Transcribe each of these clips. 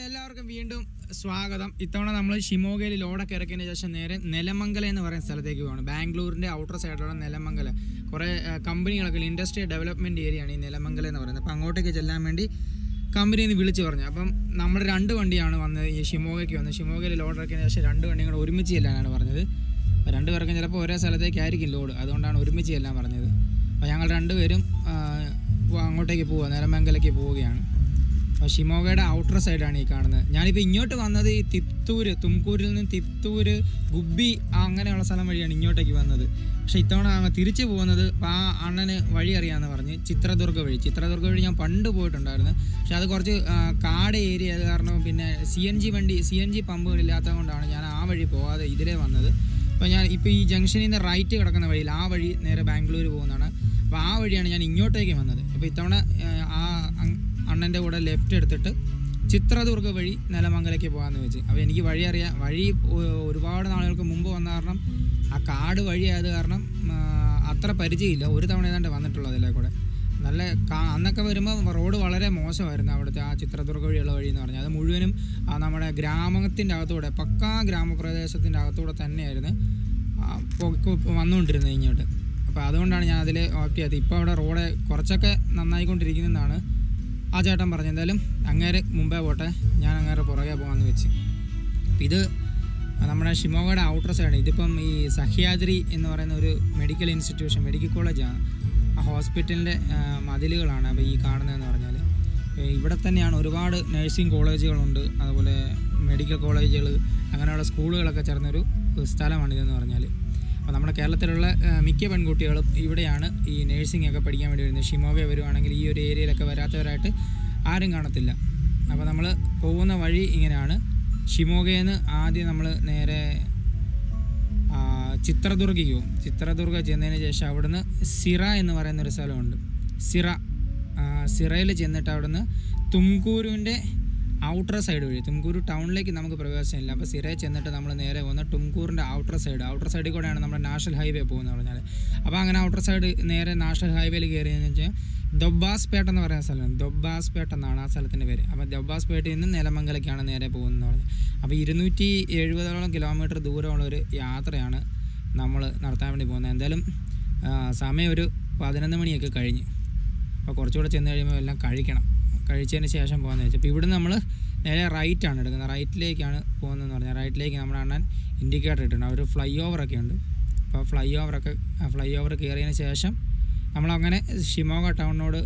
എല്ലാവർക്കും വീണ്ടും സ്വാഗതം. ഇത്തവണ നമ്മൾ ഷിമോഗയിൽ ലോഡൊക്കെ ഇറക്കിയതിന് ശേഷം നേരെ നെലമംഗല എന്ന് പറയുന്ന സ്ഥലത്തേക്ക് പോകണം. ബാംഗ്ലൂരിൻ്റെ ഔട്ടർ സൈഡിലുള്ള നെലമംഗല. കുറേ കമ്പനികളൊക്കെ ഇൻഡസ്ട്രിയൽ ഡെവലപ്മെൻറ്റ് ഏരിയയാണ് ഈ നെലമംഗല എന്ന് പറയുന്നത്. അപ്പോൾ അങ്ങോട്ടേക്ക് ചെല്ലാൻ വേണ്ടി കമ്പനിയിൽ നിന്ന് വിളിച്ച് പറഞ്ഞു. അപ്പം നമ്മൾ 2 വണ്ടിയാണ് വന്നത് ഈ ഷിമോഗയ്ക്ക് വന്നത്. ഷിമോഗയിൽ ലോഡ് ഇറക്കിയതിന് ശേഷം 2 വണ്ടിയും കൂടെ ഒരുമിച്ച് ചെല്ലാനാണ് പറഞ്ഞത്. 2 പേർക്കും ചിലപ്പോൾ ഒരേ സ്ഥലത്തേക്കായിരിക്കും ലോഡ്, അതുകൊണ്ടാണ് ഒരുമിച്ച് ചെല്ലാൻ പറഞ്ഞത്. അപ്പോൾ ഞങ്ങൾ 2 പേരും അങ്ങോട്ടേക്ക് പോവുക, നെലമംഗലയ്ക്ക് പോവുകയാണ്. അപ്പോൾ ഷിമോഗയുടെ ഔട്ടർ സൈഡാണ് ഈ കാണുന്നത്. ഞാനിപ്പോൾ ഇങ്ങോട്ട് വന്നത് ഈ തുംകൂരിൽ നിന്ന് തിപ്തൂര്, ഗുബ്ബി അങ്ങനെയുള്ള സ്ഥലം വഴിയാണ് ഇങ്ങോട്ടേക്ക് വന്നത്. പക്ഷേ ഇത്തവണ തിരിച്ചു പോകുന്നത് ആ അണ്ണന് വഴി അറിയാമെന്ന് പറഞ്ഞ് ചിത്രദുർഗ വഴി ഞാൻ പണ്ട് പോയിട്ടുണ്ടായിരുന്നു. പക്ഷെ അത് കുറച്ച് കാട് ഏരിയ ആയത് കാരണം പിന്നെ CNG പമ്പുകളില്ലാത്തത് കൊണ്ടാണ് ഞാൻ ആ വഴി പോകാതെ ഇതിലേ വന്നത്. അപ്പോൾ ഞാൻ ഇപ്പോൾ ഈ ജംഗ്ഷനിൽ നിന്ന് റൈറ്റ് കിടക്കുന്ന വഴിയിൽ ആ വഴി നേരെ ബാംഗ്ലൂർ പോകുന്നതാണ്. അപ്പോൾ ആ വഴിയാണ് ഞാൻ ഇങ്ങോട്ടേക്ക് വന്നത്. അപ്പോൾ ഇത്തവണ ആ അണ്ണൻ്റെ കൂടെ ലെഫ്റ്റ് എടുത്തിട്ട് ചിത്രദുർഗ വഴി നെലമംഗലയ്ക്ക് പോകാമെന്ന് വെച്ച്. അപ്പോൾ എനിക്ക് വഴി അറിയാം. വഴി ഒരുപാട് നാളുകൾക്ക് മുമ്പ് വന്ന കാരണം ആ കാട് വഴിയായത് കാരണം അത്ര പരിചയമില്ല. ഒരു തവണ ഏതാണ്ട് വന്നിട്ടുള്ളത് അതിലെ കൂടെ. നല്ല അന്നൊക്കെ വരുമ്പോൾ റോഡ് വളരെ മോശമായിരുന്നു. അവിടുത്തെ ആ ചിത്രദുർഗ വഴിയുള്ള വഴി എന്ന് പറഞ്ഞാൽ അത് മുഴുവനും നമ്മുടെ ഗ്രാമത്തിൻ്റെ അകത്തൂടെ, പക്കാ ഗ്രാമപ്രദേശത്തിൻ്റെ അകത്തൂടെ തന്നെയായിരുന്നു വന്നുകൊണ്ടിരുന്നത് ഇങ്ങോട്ട്. അപ്പോൾ അതുകൊണ്ടാണ് ഞാൻ അതിൽ ഓപ്റ്റ് ചെയ്തത്. ഇപ്പോൾ അവിടെ റോഡ് കുറച്ചൊക്കെ നന്നായിക്കൊണ്ടിരിക്കുന്നതെന്നാണ് ആ ചേട്ടൻ പറഞ്ഞു. എന്തായാലും അങ്ങേര് മുമ്പേ പോട്ടെ, ഞാൻ അങ്ങേരെ പുറകെ പോകാമെന്ന് വെച്ച്. ഇത് നമ്മുടെ ഷിമോഗയുടെ ഔട്ടർ സൈഡ്. ഇതിപ്പം ഈ സഹ്യാദ്രി എന്ന് പറയുന്ന ഒരു മെഡിക്കൽ ഇൻസ്റ്റിറ്റ്യൂഷൻ, മെഡിക്കൽ കോളേജാണ്. ആ ഹോസ്പിറ്റലിൻ്റെ മതിലുകളാണ് അപ്പോൾ ഈ കാണുന്നതെന്ന് പറഞ്ഞാൽ. ഇവിടെ തന്നെയാണ് ഒരുപാട് നഴ്സിംഗ് കോളേജുകളുണ്ട്, അതുപോലെ മെഡിക്കൽ കോളേജുകൾ, അങ്ങനെയുള്ള സ്കൂളുകളൊക്കെ ചേർന്നൊരു സ്ഥലമാണിതെന്ന് പറഞ്ഞാൽ. അപ്പോൾ നമ്മുടെ കേരളത്തിലുള്ള മിക്ക പെൺകുട്ടികളും ഇവിടെയാണ് ഈ നേഴ്സിംഗ് ഒക്കെ പഠിക്കാൻ വേണ്ടി വരുന്നത്. ഷിമോഗ വരുവാണെങ്കിൽ ഈ ഒരു ഏരിയയിലൊക്കെ വരാത്തവരായിട്ട് ആരും കാണത്തില്ല. അപ്പോൾ നമ്മൾ പോകുന്ന വഴി ഇങ്ങനെയാണ്. ഷിമോഗയിൽ നിന്ന് ആദ്യം നമ്മൾ നേരെ ചിത്രദുർഗയ്ക്ക് പോകും. ചിത്രദുർഗ ചെന്നതിന് ശേഷം അവിടുന്ന് സിറ എന്ന് പറയുന്നൊരു സ്ഥലമുണ്ട്. സിറയിൽ ചെന്നിട്ട് അവിടുന്ന് തുംകൂരുവിൻ്റെ ഔട്ടർ സൈഡ് വഴി, തുംകൂരു ടൗണിലേക്ക് നമുക്ക് പ്രവേശനമില്ല. അപ്പോൾ സിറയിൽ ചെന്നിട്ട് നമ്മൾ നേരെ പോകുന്ന തുംകൂറിൻ്റെ ഔട്ടർ സൈഡിൽ കൂടെയാണ് നമ്മുടെ നാഷണൽ ഹൈവേ പോകുന്നത് പറഞ്ഞാൽ. അപ്പോൾ അങ്ങനെ ഔട്ടർ സൈഡ് നേരെ നാഷണൽ ഹൈവേയിൽ കയറിയെന്ന് വെച്ചാൽ ദൊബ്ബാസ്പേട്ട എന്ന് പറയുന്ന സ്ഥലമാണ്. ദൊബ്ബാസ്പേട്ട എന്നാണ് ആ സ്ഥലത്തിൻ്റെ പേര്. അപ്പോൾ ദൊബ്ബാസ്പേട്ടയിൽ നിന്ന് നെലമംഗലയ്ക്കാണ് നേരെ പോകുന്നതെന്ന് പറഞ്ഞത്. അപ്പോൾ 270 കിലോമീറ്റർ ദൂരമുള്ളൊരു യാത്രയാണ് നമ്മൾ നടത്താൻ വേണ്ടി പോകുന്നത്. എന്തായാലും സമയം ഒരു 11 മണിയൊക്കെ കഴിഞ്ഞ്. അപ്പോൾ കുറച്ചുകൂടെ ചെന്ന് കഴിയുമ്പോൾ എല്ലാം കഴിച്ചതിന് ശേഷം പോകുന്നത് വെച്ചാൽ. അപ്പോൾ ഇവിടുന്ന് നമ്മൾ നേരെ റൈറ്റാണ് എടുക്കുന്നത്. റൈറ്റിലേക്കാണ് പോകുന്നതെന്ന് പറഞ്ഞാൽ. റൈറ്റിലേക്ക് നമ്മുടെ അണ്ണൻ ഇൻഡിക്കേറ്റർ ഇട്ടിട്ടുണ്ട്. ഒരു ഫ്ലൈ ഓവറൊക്കെ ഉണ്ട്. അപ്പോൾ ഫ്ലൈ ഓവർ കയറിയതിന് ശേഷം നമ്മളങ്ങനെ ഷിമോഗ ടൗണിനോട്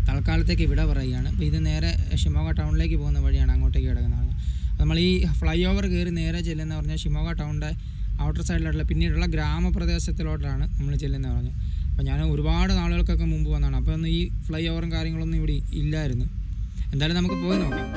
തൽക്കാലത്തേക്ക് ഇവിടെ പറയുകയാണ്. അപ്പോൾ ഇത് നേരെ ഷിമോഗ ടൗണിലേക്ക് പോകുന്ന വഴിയാണ് അങ്ങോട്ടേക്ക് കിടക്കുന്നത് പറഞ്ഞാൽ. നമ്മൾ ഈ ഫ്ലൈ ഓവർ കയറി നേരെ ചെല്ലുന്ന പറഞ്ഞാൽ ഷിമോഗ ടൗണിൻ്റെ ഔട്ടർ സൈഡിലോട്ടുള്ള പിന്നീടുള്ള ഗ്രാമപ്രദേശത്തിലോട്ടാണ് നമ്മൾ ചെല്ലുന്നത് പറഞ്ഞത്. അപ്പോൾ ഞാൻ ഒരുപാട് നാളുകൾക്കൊക്കെ മുമ്പ് വന്നതാണ്. അപ്പോൾ ഒന്നും ഈ ഫ്ലൈ ഓവറും കാര്യങ്ങളൊന്നും ഇവിടെ ഇല്ലായിരുന്നു. എന്തായാലും നമുക്ക് പോയി നോക്കാം.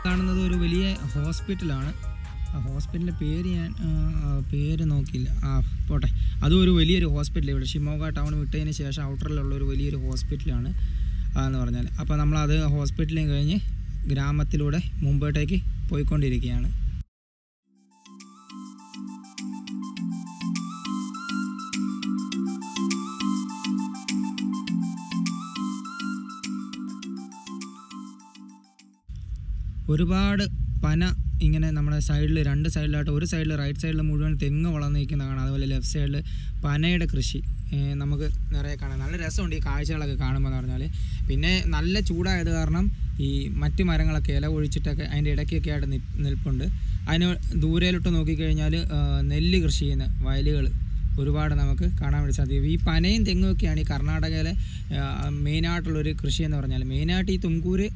കാണുന്നത് ഒരു വലിയ ഹോസ്പിറ്റലാണ്. ആ ഹോസ്പിറ്റലിൻ്റെ പേര് ഞാൻ പേര് നോക്കിയില്ല. പോട്ടെ, അതും ഒരു വലിയൊരു ഹോസ്പിറ്റൽ ഇവിടെ ഷിമോഗ ടൗൺ വിട്ടതിന് ശേഷം ഔട്ടറിലുള്ള ഒരു വലിയൊരു ഹോസ്പിറ്റലാണ് എന്ന് പറഞ്ഞാൽ. അപ്പോൾ നമ്മളത് ഹോസ്പിറ്റലിൽ കഴിഞ്ഞ് ഗ്രാമത്തിലൂടെ മുമ്പോട്ടേക്ക് പോയിക്കൊണ്ടിരിക്കുകയാണ്. ഒരുപാട് പന ഇങ്ങനെ നമ്മുടെ സൈഡിൽ, രണ്ട് സൈഡിലായിട്ട്, ഒരു സൈഡിൽ റൈറ്റ് സൈഡിൽ മുഴുവൻ തെങ്ങ് വളർന്നു നിൽക്കുന്ന കാണാം. അതുപോലെ ലെഫ്റ്റ് സൈഡിൽ പനയുടെ കൃഷി നമുക്ക് നിറയെ കാണാം. നല്ല രസമുണ്ട് ഈ കാഴ്ചകളൊക്കെ കാണുമ്പോൾ എന്ന് പറഞ്ഞാൽ. പിന്നെ നല്ല ചൂടായത് കാരണം ഈ മറ്റ് മരങ്ങളൊക്കെ ഇല ഒഴിച്ചിട്ടൊക്കെ അതിൻ്റെ ഇടയ്ക്കൊക്കെ ആയിട്ട് നിൽപ്പുണ്ട്. അതിന് ദൂരയിലോട്ട് നോക്കിക്കഴിഞ്ഞാൽ നെല്ല് കൃഷി ചെയ്യുന്ന വയലുകൾ ഒരുപാട് നമുക്ക് കാണാൻ വേണ്ടി സാധിക്കും. ഈ പനയും തെങ്ങുമൊക്കെയാണ് ഈ കർണാടകയിലെ മെയിനായിട്ടുള്ളൊരു കൃഷി എന്ന് പറഞ്ഞാൽ. മെയിനായിട്ട് ഈ തുംകൂര്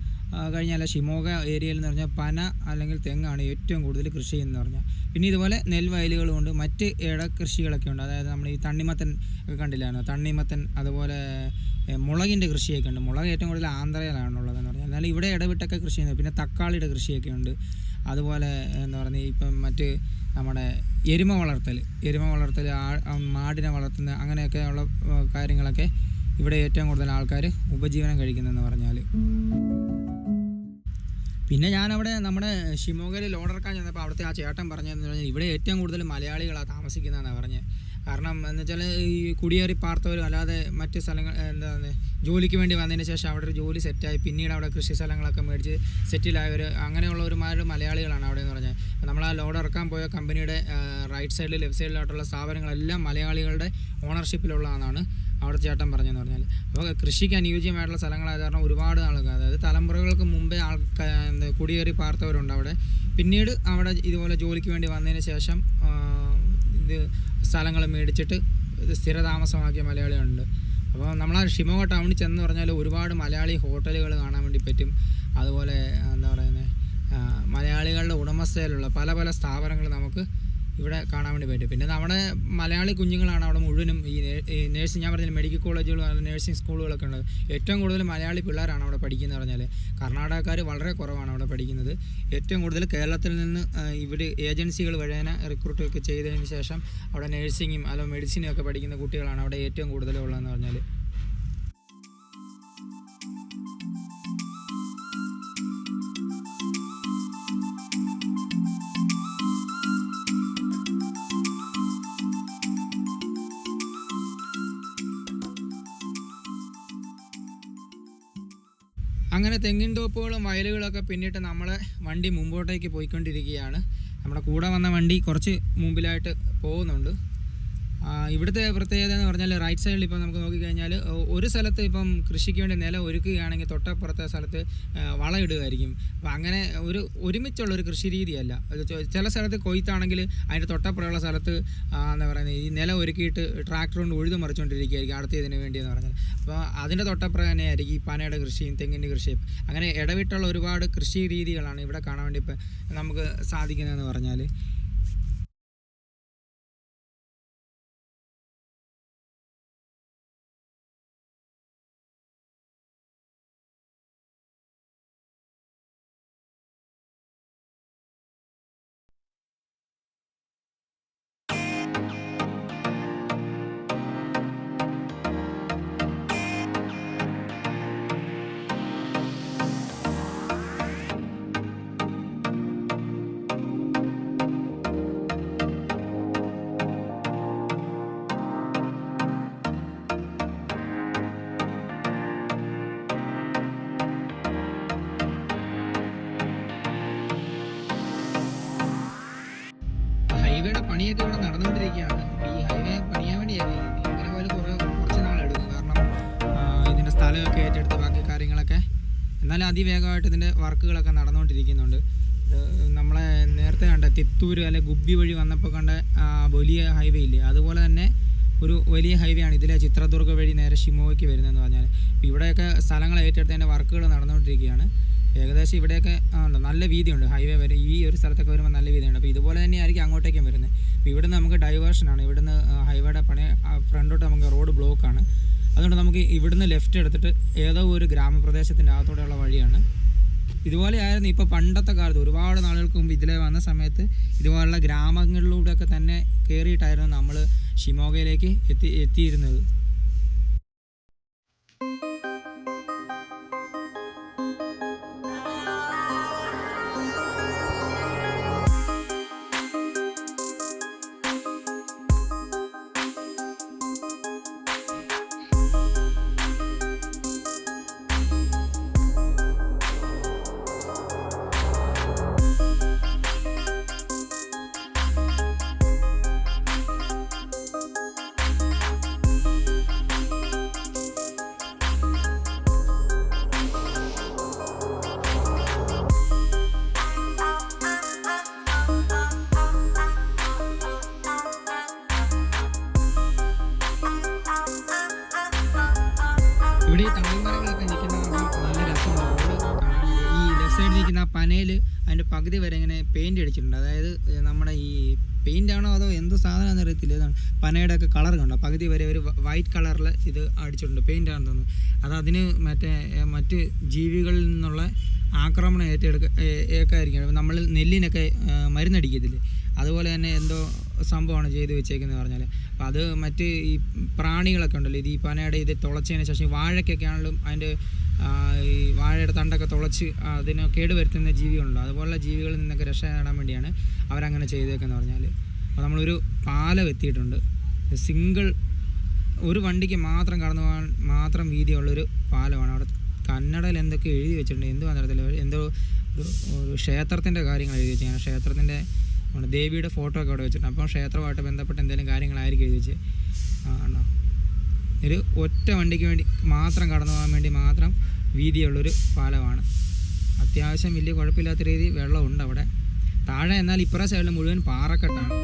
കഴിഞ്ഞാൽ ഷിമോഗ ഏരിയയിൽ എന്ന് പറഞ്ഞാൽ പന അല്ലെങ്കിൽ തെങ്ങാണ് ഏറ്റവും കൂടുതൽ കൃഷി ചെയ്യുന്നതെന്ന് പറഞ്ഞാൽ. പിന്നെ ഇതുപോലെ നെൽവയലുകളുമുണ്ട്, മറ്റ് ഇടകൃഷികളൊക്കെ ഉണ്ട്. അതായത് നമ്മൾ ഈ തണ്ണിമത്തൻ ഒക്കെ കണ്ടില്ലായിരുന്നു, തണ്ണിമത്തൻ, അതുപോലെ മുളകിൻ്റെ കൃഷിയൊക്കെ ഉണ്ട്. മുളക് ഏറ്റവും കൂടുതൽ ആന്ധ്രയിലാണുള്ളതെന്ന് പറഞ്ഞാൽ. എന്നാൽ ഇവിടെ ഇടവിട്ടൊക്കെ കൃഷി ചെയ്യുന്നത്. പിന്നെ തക്കാളിയുടെ കൃഷിയൊക്കെ ഉണ്ട്. അതുപോലെ എന്താ പറയുക, ഇപ്പം മറ്റ് നമ്മുടെ എരുമ വളർത്തൽ, മാടിനെ വളർത്തുന്ന അങ്ങനെയൊക്കെ ഉള്ള കാര്യങ്ങളൊക്കെ ഇവിടെ ഏറ്റവും കൂടുതൽ ആൾക്കാർ ഉപജീവനം കഴിക്കുന്നതെന്ന് പറഞ്ഞാൽ. പിന്നെ ഞാനവിടെ നമ്മുടെ ഷിമോഗയിൽ ലോഡെടുക്കാൻ ചെന്നപ്പോൾ അവിടുത്തെ ആ ചേട്ടൻ പറഞ്ഞതെന്ന് പറഞ്ഞാൽ ഇവിടെ ഏറ്റവും കൂടുതൽ മലയാളികളാണ് താമസിക്കുന്നതെന്നാണ് പറഞ്ഞത്. കാരണം എന്ന് വെച്ചാൽ ഈ കുടിയേറി പാർത്തവരും അല്ലാതെ മറ്റ് സ്ഥലങ്ങൾ എന്താണ് ജോലിക്ക് വേണ്ടി വന്നതിന് ശേഷം അവിടെ ഒരു ജോലി സെറ്റായി പിന്നീട് അവിടെ കൃഷി സ്ഥലങ്ങളൊക്കെ മേടിച്ച് സെറ്റിലായവർ, അങ്ങനെയുള്ളവരുമാർ മലയാളികളാണ് അവിടെ എന്ന് പറഞ്ഞാൽ. നമ്മൾ ആ ലോഡ് ഇറക്കാൻ പോയ കമ്പനിയുടെ റൈറ്റ് സൈഡിൽ ലെഫ്റ്റ് സൈഡിലായിട്ടുള്ള സ്ഥാപനങ്ങളെല്ലാം മലയാളികളുടെ ഓണർഷിപ്പിലുള്ളതാണെന്നാണ് അവിടെ ചേട്ടൻ പറഞ്ഞതെന്ന് പറഞ്ഞാൽ. അപ്പോൾ കൃഷിക്ക് അനുയോജ്യമായിട്ടുള്ള സ്ഥലങ്ങളായത് കാരണം ഒരുപാട് ആളുകൾ, അതായത് തലമുറകൾക്ക് മുമ്പേ കുടിയേറി പാർത്തവരുണ്ട് അവിടെ. പിന്നീട് അവിടെ ഇതുപോലെ ജോലിക്ക് വേണ്ടി വന്നതിന് ശേഷം ഇത് സ്ഥലങ്ങൾ മേടിച്ചിട്ട് ഇത് സ്ഥിരതാമസമാക്കിയ മലയാളികളുണ്ട്. അപ്പോൾ നമ്മൾ ആ ഷിമോഗ ടൗണിൽ ചെന്ന് പറഞ്ഞാൽ ഒരുപാട് മലയാളി ഹോട്ടലുകൾ കാണാൻ വേണ്ടി പറ്റും. അതുപോലെ എന്താ പറയുന്നത്, മലയാളികളുടെ ഉടമസ്ഥയിലുള്ള പല പല സ്ഥാപനങ്ങൾ നമുക്ക് ഇവിടെ കാണാൻ വേണ്ടി പറ്റും. പിന്നെ നമ്മുടെ മലയാളി കുഞ്ഞുങ്ങളാണ് അവിടെ മുഴുവനും. ഈ നേഴ്സിംഗ്, ഞാൻ പറഞ്ഞില്ല, മെഡിക്കൽ കോളേജുകൾ, നേഴ്സിംഗ് സ്കൂളുകളൊക്കെ ഉണ്ട്. ഏറ്റവും കൂടുതൽ മലയാളി പിള്ളേരാണ് അവിടെ പഠിക്കുന്നത് പറഞ്ഞാൽ. കർണാടകക്കാർ വളരെ കുറവാണ് അവിടെ പഠിക്കുന്നത്. ഏറ്റവും കൂടുതൽ കേരളത്തിൽ നിന്ന് ഇവിടെ ഏജൻസികൾ വഴിയേന റിക്രൂട്ടൊക്കെ ചെയ്തതിന് ശേഷം അവിടെ നേഴ്സിങ്ങും അല്ലെങ്കിൽ മെഡിസിനും ഒക്കെ പഠിക്കുന്ന കുട്ടികളാണ് അവിടെ ഏറ്റവും കൂടുതലുള്ളതെന്ന് പറഞ്ഞാൽ. അങ്ങനെ തെങ്ങിൻ തോപ്പുകളും വയലുകളൊക്കെ പിന്നിട്ട് നമ്മളെ വണ്ടി മുമ്പോട്ടേക്ക് പോയിക്കൊണ്ടിരിക്കുകയാണ്. നമ്മുടെ കൂടെ വന്ന വണ്ടി കുറച്ച് മുമ്പിലായിട്ട് പോകുന്നുണ്ട്. ഇവിടുത്തെ പ്രത്യേകത എന്ന് പറഞ്ഞാൽ റൈറ്റ് സൈഡിൽ ഇപ്പം നമുക്ക് നോക്കിക്കഴിഞ്ഞാൽ ഒരു സ്ഥലത്ത് ഇപ്പം കൃഷിക്ക് വേണ്ടി നിലം ഒരുക്കുകയാണെങ്കിൽ തൊട്ടപ്പുറത്തെ സ്ഥലത്ത് വളമിടുകയായിരിക്കും. അപ്പോൾ അങ്ങനെ ഒരുമിച്ചുള്ളൊരു കൃഷി രീതിയല്ല. ചില സ്ഥലത്ത് കൊയ്ത്താണെങ്കിൽ അതിൻ്റെ തൊട്ടപ്പുറമുള്ള സ്ഥലത്ത് എന്താ പറയുന്നത് ഈ നിലം ഒരുക്കിയിട്ട് ട്രാക്ടർ കൊണ്ട് ഉഴുതു മറിച്ചുകൊണ്ടിരിക്കുകയായിരിക്കും അടുത്തതിന് വേണ്ടി എന്ന് പറഞ്ഞാൽ. അപ്പോൾ അതിൻ്റെ തൊട്ടപ്പുറം തന്നെയായിരിക്കും ഈ പനയുടെ കൃഷിയും തെങ്ങിൻ്റെ കൃഷിയും. അങ്ങനെ ഇടവിട്ടുള്ള ഒരുപാട് കൃഷി രീതികളാണ് ഇവിടെ കാണാൻ വേണ്ടി ഇപ്പം നമുക്ക് സാധിക്കുന്നതെന്ന് പറഞ്ഞാൽ. ഹൈവേയുടെ പണിയൊക്കെ ഇവിടെ നടന്നുകൊണ്ടിരിക്കുകയാണ്. ഈ ഹൈവേ പണിയാൻ വേണ്ടിയാണ് ഇങ്ങനെ പോലെ കുറച്ച് നാളെടുക്കും. കാരണം ഇതിൻ്റെ സ്ഥലമൊക്കെ ഏറ്റെടുത്ത് ബാക്കി കാര്യങ്ങളൊക്കെ, എന്നാലും അതിവേഗമായിട്ട് ഇതിൻ്റെ വർക്കുകളൊക്കെ നടന്നുകൊണ്ടിരിക്കുന്നുണ്ട്. നമ്മളെ നേരത്തെ കണ്ട തിത്തൂർ അല്ലെ ഗുബ്ബി വഴി വന്നപ്പോൾ കണ്ട വലിയ ഹൈവേ ഇല്ലേ, അതുപോലെ തന്നെ ഒരു വലിയ ഹൈവേ ആണ് ഇതിലെ ചിത്രദുർഗ വഴി നേരെ ഷിമോഗയ്ക്ക് വരുന്നതെന്ന് പറഞ്ഞാൽ. ഇപ്പോൾ ഇവിടെയൊക്കെ സ്ഥലങ്ങൾ ഏറ്റെടുത്തതിൻ്റെ വർക്കുകൾ നടന്നുകൊണ്ടിരിക്കുകയാണ്. ഏകദേശം ഇവിടെയൊക്കെ നല്ല വീതിയുണ്ട്. ഹൈവേ വരെ ഈ ഒരു സ്ഥലത്തൊക്കെ വരുമ്പോൾ നല്ല വീതിയുണ്ട്. അപ്പോൾ ഇതുപോലെ തന്നെ ആയിരിക്കും അങ്ങോട്ടേക്കും വരുന്നത്. അപ്പോൾ ഇവിടുന്ന് നമുക്ക് ഡൈവേർഷനാണ്. ഇവിടുന്ന് ഹൈവേയുടെ ഫ്രണ്ടോട്ട് നമുക്ക് റോഡ് ബ്ലോക്കാണ്. അതുകൊണ്ട് നമുക്ക് ഇവിടുന്ന് ലെഫ്റ്റ് എടുത്തിട്ട് ഏതോ ഒരു ഗ്രാമപ്രദേശത്തിൻ്റെ അകത്തൂടെയുള്ള വഴിയാണ് ഇതുപോലെയായിരുന്നു ഇപ്പോൾ പണ്ടത്തെ കാലത്ത് ഒരുപാട് നാളുകൾക്ക് മുമ്പ് ഇതിലെ വന്ന സമയത്ത് ഇതുപോലുള്ള ഗ്രാമങ്ങളിലൂടെയൊക്കെ തന്നെ കയറിയിട്ടായിരുന്നു നമ്മൾ ഷിമോഗയിലേക്ക് എത്തിയിരുന്നത്. ഇവിടെ ഈ തമിഴ്മരങ്ങളൊക്കെ നിൽക്കുന്ന നല്ല രസമാണ്. ഈ ലെഫ്റ്റ് സൈഡിൽ നിൽക്കുന്ന ആ പനയിൽ അതിൻ്റെ പകുതി വരെ ഇങ്ങനെ പെയിൻറ്റ് അടിച്ചിട്ടുണ്ട്. അതായത് നമ്മുടെ ഈ പെയിൻ്റ് ആണോ അതോ എന്ത് സാധനമാണെന്ന് അറിയത്തില്ല. ഇതാണ് പനയുടെ ഒക്കെ കളർ കണ്ടോ, പകുതി വരെ ഒരു വൈറ്റ് കളറിൽ ഇത് അടിച്ചിട്ടുണ്ട്, പെയിൻ്റ് ആണെന്ന് തോന്നുന്നു. അത് അതിന് മറ്റ് ജീവികളിൽ നിന്നുള്ള ആക്രമണം ഏക്കായിരിക്കും. നമ്മൾ നെല്ലിനൊക്കെ മരുന്നടിക്കത്തില്ലേ, അതുപോലെ തന്നെ എന്തോ സംഭവമാണ് ചെയ്ത് വെച്ചേക്കുന്നത് പറഞ്ഞാൽ. അപ്പം അത് മറ്റ് ഈ പ്രാണികളൊക്കെ ഉണ്ടല്ലോ, ഇത് ഈ പനയുടെ ഇത് തുളച്ചതിന് ശേഷം വാഴയ്ക്കൊക്കെ ആണെങ്കിലും അതിൻ്റെ ഈ വാഴയുടെ തണ്ടൊക്കെ തുളച്ച് അതിന് കേടുവരുത്തുന്ന ജീവികളുണ്ടോ, അതുപോലുള്ള ജീവികളിൽ നിന്നൊക്കെ രക്ഷ നേടാൻ വേണ്ടിയാണ് അവരങ്ങനെ ചെയ്തേക്കെന്ന് പറഞ്ഞാൽ. അപ്പോൾ നമ്മളൊരു പാലം എത്തിയിട്ടുണ്ട്. സിംഗിൾ ഒരു വണ്ടിക്ക് മാത്രം കടന്നു പോകാൻ മാത്രം വീതിയുള്ളൊരു പാലമാണ്. അവിടെ കന്നഡയിൽ എന്തൊക്കെ എഴുതി വെച്ചിട്ടുണ്ട്, എന്തുവാ നടത്തില്ല, എന്തോ ഒരു ക്ഷേത്രത്തിൻ്റെ കാര്യങ്ങൾ എഴുതി വെച്ചാൽ ക്ഷേത്രത്തിൻ്റെ ദേവിയുടെ ഫോട്ടോ ഒക്കെ അവിടെ വെച്ചിട്ടുണ്ട്. അപ്പോൾ ക്ഷേത്രമായിട്ട് ബന്ധപ്പെട്ട എന്തെങ്കിലും കാര്യങ്ങളായിരിക്കും എഴുതി വെച്ച് ആണോ. ഒരു ഒറ്റ വണ്ടിക്ക് വേണ്ടി മാത്രം കടന്നു പോകാൻ വേണ്ടി മാത്രം വീതിയുള്ളൊരു പാലമാണ്. അത്യാവശ്യം വലിയ കുഴപ്പമില്ലാത്ത രീതി വെള്ളമുണ്ട് അവിടെ താഴെ. എന്നാൽ ഇപ്പുറ സൈഡിൽ മുഴുവൻ പാറക്കെട്ടാണ്.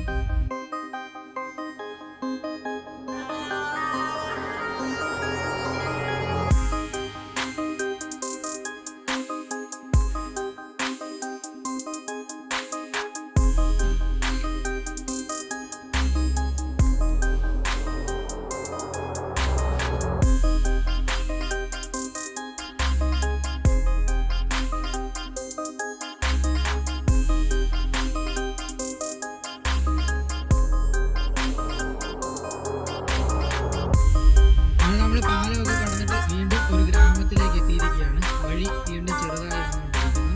പാലമൊക്കെ കടന്നിട്ട് വീണ്ടും ഒരു ഗ്രാമത്തിലേക്ക് എത്തിയിരിക്കുകയാണ്. വഴി വീണ്ടും ചെറുതായി വന്നുകൊണ്ടിരിക്കുന്നു.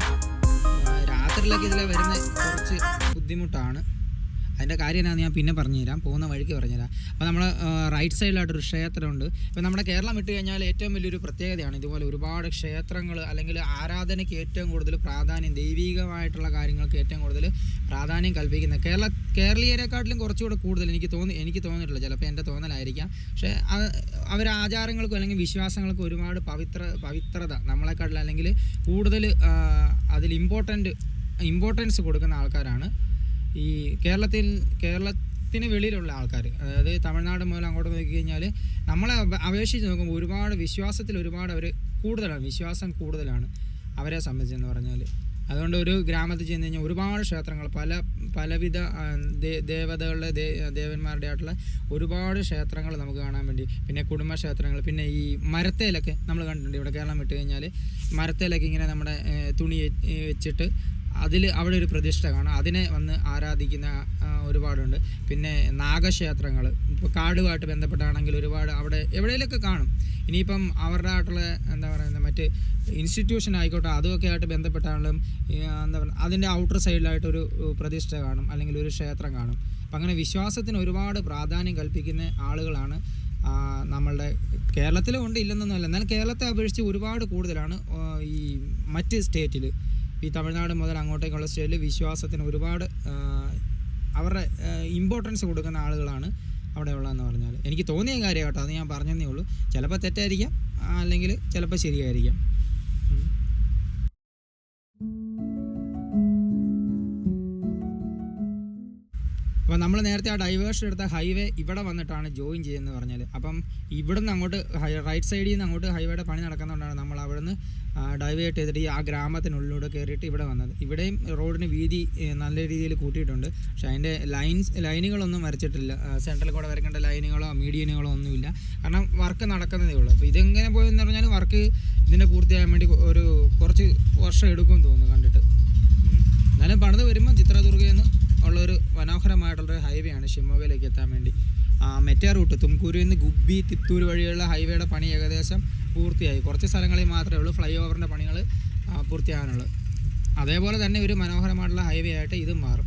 രാത്രിയിലൊക്കെ ഇതിലെ വരുന്ന കുറച്ച് ബുദ്ധിമുട്ടാണ്. അതിൻ്റെ കാര്യം എന്നാന്ന് ഞാൻ പിന്നെ പറഞ്ഞുതരാം, പോകുന്ന വഴിക്ക് പറഞ്ഞുതരാം. അപ്പോൾ നമ്മൾ റൈറ്റ് സൈഡിലായിട്ടൊരു ക്ഷേത്രമുണ്ട്. ഇപ്പോൾ നമ്മുടെ കേരളം വിട്ട് കഴിഞ്ഞാൽ ഏറ്റവും വലിയൊരു പ്രത്യേകതയാണ് ഇതുപോലെ ഒരുപാട് ക്ഷേത്രങ്ങൾ, അല്ലെങ്കിൽ ആരാധനയ്ക്ക് ഏറ്റവും കൂടുതൽ പ്രാധാന്യം, ദൈവികമായിട്ടുള്ള കാര്യങ്ങൾക്ക് ഏറ്റവും കൂടുതൽ പ്രാധാന്യം കൽപ്പിക്കുന്നത് കേരളീയരെക്കാട്ടിലും കുറച്ചുകൂടെ കൂടുതൽ എനിക്ക് തോന്നിയിട്ടില്ല. ചിലപ്പോൾ എൻ്റെ തോന്നലായിരിക്കാം. പക്ഷേ അവർ ആചാരങ്ങൾക്കും അല്ലെങ്കിൽ വിശ്വാസങ്ങൾക്കും ഒരുപാട് പവിത്രത നമ്മളെക്കാട്ടിൽ അല്ലെങ്കിൽ കൂടുതൽ അതിൽ ഇമ്പോർട്ടൻസ് കൊടുക്കുന്ന ആൾക്കാരാണ് ഈ കേരളത്തിന് വെളിയിലുള്ള ആൾക്കാർ. അതായത് തമിഴ്നാട് മുതൽ അങ്ങോട്ട് നോക്കി കഴിഞ്ഞാൽ നമ്മളെ അപേക്ഷിച്ച് നോക്കുമ്പോൾ ഒരുപാട് വിശ്വാസത്തിൽ ഒരുപാട് അവർ കൂടുതലാണ്, വിശ്വാസം കൂടുതലാണ് അവരെ സംബന്ധിച്ചെന്ന് പറഞ്ഞാൽ. അതുകൊണ്ട് ഒരു ഗ്രാമത്തിൽ ചെന്ന് കഴിഞ്ഞാൽ ഒരുപാട് ക്ഷേത്രങ്ങൾ, പലവിധ ദേവതകളുടെ ദേവന്മാരുടെ ആയിട്ടുള്ള ഒരുപാട് ക്ഷേത്രങ്ങൾ നമുക്ക് കാണാൻ വേണ്ടി. പിന്നെ കുടുംബക്ഷേത്രങ്ങൾ, പിന്നെ ഈ മരത്തേലൊക്കെ നമ്മൾ കണ്ടിട്ടുണ്ട്. ഇവിടെ കേരളം വിട്ട് കഴിഞ്ഞാൽ മരത്തേലൊക്കെ ഇങ്ങനെ നമ്മുടെ തുണി വെച്ചിട്ട് അവിടെ ഒരു പ്രതിഷ്ഠ കാണാം, അതിനെ വന്ന് ആരാധിക്കുന്ന ഒരുപാടുണ്ട്. പിന്നെ നാഗക്ഷേത്രങ്ങൾ ഇപ്പോൾ കാടുമായിട്ട് ബന്ധപ്പെട്ടാണെങ്കിൽ ഒരുപാട് അവിടെ എവിടെയെങ്കിലുമൊക്കെ കാണും. ഇനിയിപ്പം അവരുടെ ആയിട്ടുള്ള എന്താ പറയുന്നത് മറ്റ് ഇൻസ്റ്റിറ്റ്യൂഷൻ ആയിക്കോട്ടെ, അതുമൊക്കെ ആയിട്ട് ബന്ധപ്പെട്ടാണെങ്കിലും എന്താ പറയുക അതിൻ്റെ ഔട്ടർ സൈഡിലായിട്ടൊരു പ്രതിഷ്ഠ കാണും, അല്ലെങ്കിൽ ഒരു ക്ഷേത്രം കാണും. അപ്പം അങ്ങനെ വിശ്വാസത്തിന് ഒരുപാട് പ്രാധാന്യം കൽപ്പിക്കുന്ന ആളുകളാണ് നമ്മളുടെ കേരളത്തിലും ഉണ്ട്, ഇല്ലെന്നൊന്നുമല്ല. എന്നാൽ കേരളത്തെ അപേക്ഷിച്ച് ഒരുപാട് കൂടുതലാണ് ഈ മറ്റ് സ്റ്റേറ്റിൽ. ഈ തമിഴ്നാട് മുതൽ അങ്ങോട്ടേക്കുള്ള സ്റ്റേറ്റിൽ വിശ്വാസത്തിന് ഒരുപാട് അവരുടെ ഇമ്പോർട്ടൻസ് കൊടുക്കുന്ന ആളുകളാണ് അവിടെ ഉള്ളതെന്ന് പറഞ്ഞാൽ. എനിക്ക് തോന്നിയ കാര്യം കേട്ടോ, അത് ഞാൻ പറഞ്ഞതേ ഉള്ളൂ. ചിലപ്പോൾ തെറ്റായിരിക്കാം, അല്ലെങ്കിൽ ചിലപ്പോൾ ശരിയായിരിക്കാം. അപ്പോൾ നമ്മൾ നേരത്തെ ആ ഡൈവേർഷൻ എടുത്ത ഹൈവേ ഇവിടെ വന്നിട്ടാണ് ജോയിൻ ചെയ്യുന്നത് പറഞ്ഞാൽ. അപ്പം ഇവിടെ നിന്ന് അങ്ങോട്ട് റൈറ്റ് സൈഡിൽ നിന്ന് അങ്ങോട്ട് ഹൈവേയുടെ പണി നടക്കുന്നതുകൊണ്ടാണ് നമ്മൾ അവിടെ നിന്ന് ഡൈവേർട്ട് ചെയ്തിട്ട് ആ ഗ്രാമത്തിനുള്ളിലൂടെ കയറിയിട്ട് ഇവിടെ വന്നത്. ഇവിടെയും റോഡിന് വീതി നല്ല രീതിയിൽ കൂട്ടിയിട്ടുണ്ട്. പക്ഷേ അതിൻ്റെ ലൈനുകളൊന്നും വരച്ചിട്ടില്ല. സെൻട്രൽ കൂടെ വരയ്ക്കേണ്ട ലൈനുകളോ മീഡിയനുകളോ ഒന്നുമില്ല. കാരണം വർക്ക് നടക്കുന്നതേ ഉള്ളൂ. അപ്പോൾ ഇതെങ്ങനെ പോയെന്ന് പറഞ്ഞാൽ വർക്ക് ഇതിൻ്റെ പൂർത്തിയാകാൻ വേണ്ടി കുറച്ച് വർഷം എടുക്കുമെന്ന് തോന്നുന്നു കണ്ടിട്ട്. എന്നാലും പണിത് വരുമ്പോൾ ചിത്രദുർഗയിൽ നിന്ന് ഉള്ളൊരു മനോഹരമായിട്ടുള്ളൊരു ഹൈവേ ആണ് ഷിമോഗയിലേക്ക് എത്താൻ വേണ്ടി. മെറ്റേ റൂട്ട് തുംകൂരിൽ നിന്ന് ഗുബ്ബി തിത്തൂർ വഴിയുള്ള ഹൈവേയുടെ പണി ഏകദേശം പൂർത്തിയായി. കുറച്ച് സ്ഥലങ്ങളിൽ മാത്രമേ ഉള്ളൂ ഫ്ലൈ ഓവറിൻ്റെ പണികൾ പൂർത്തിയാകാനുള്ളത്. അതേപോലെ തന്നെ ഒരു മനോഹരമായിട്ടുള്ള ഹൈവേ ആയിട്ട് ഇതും മാറും.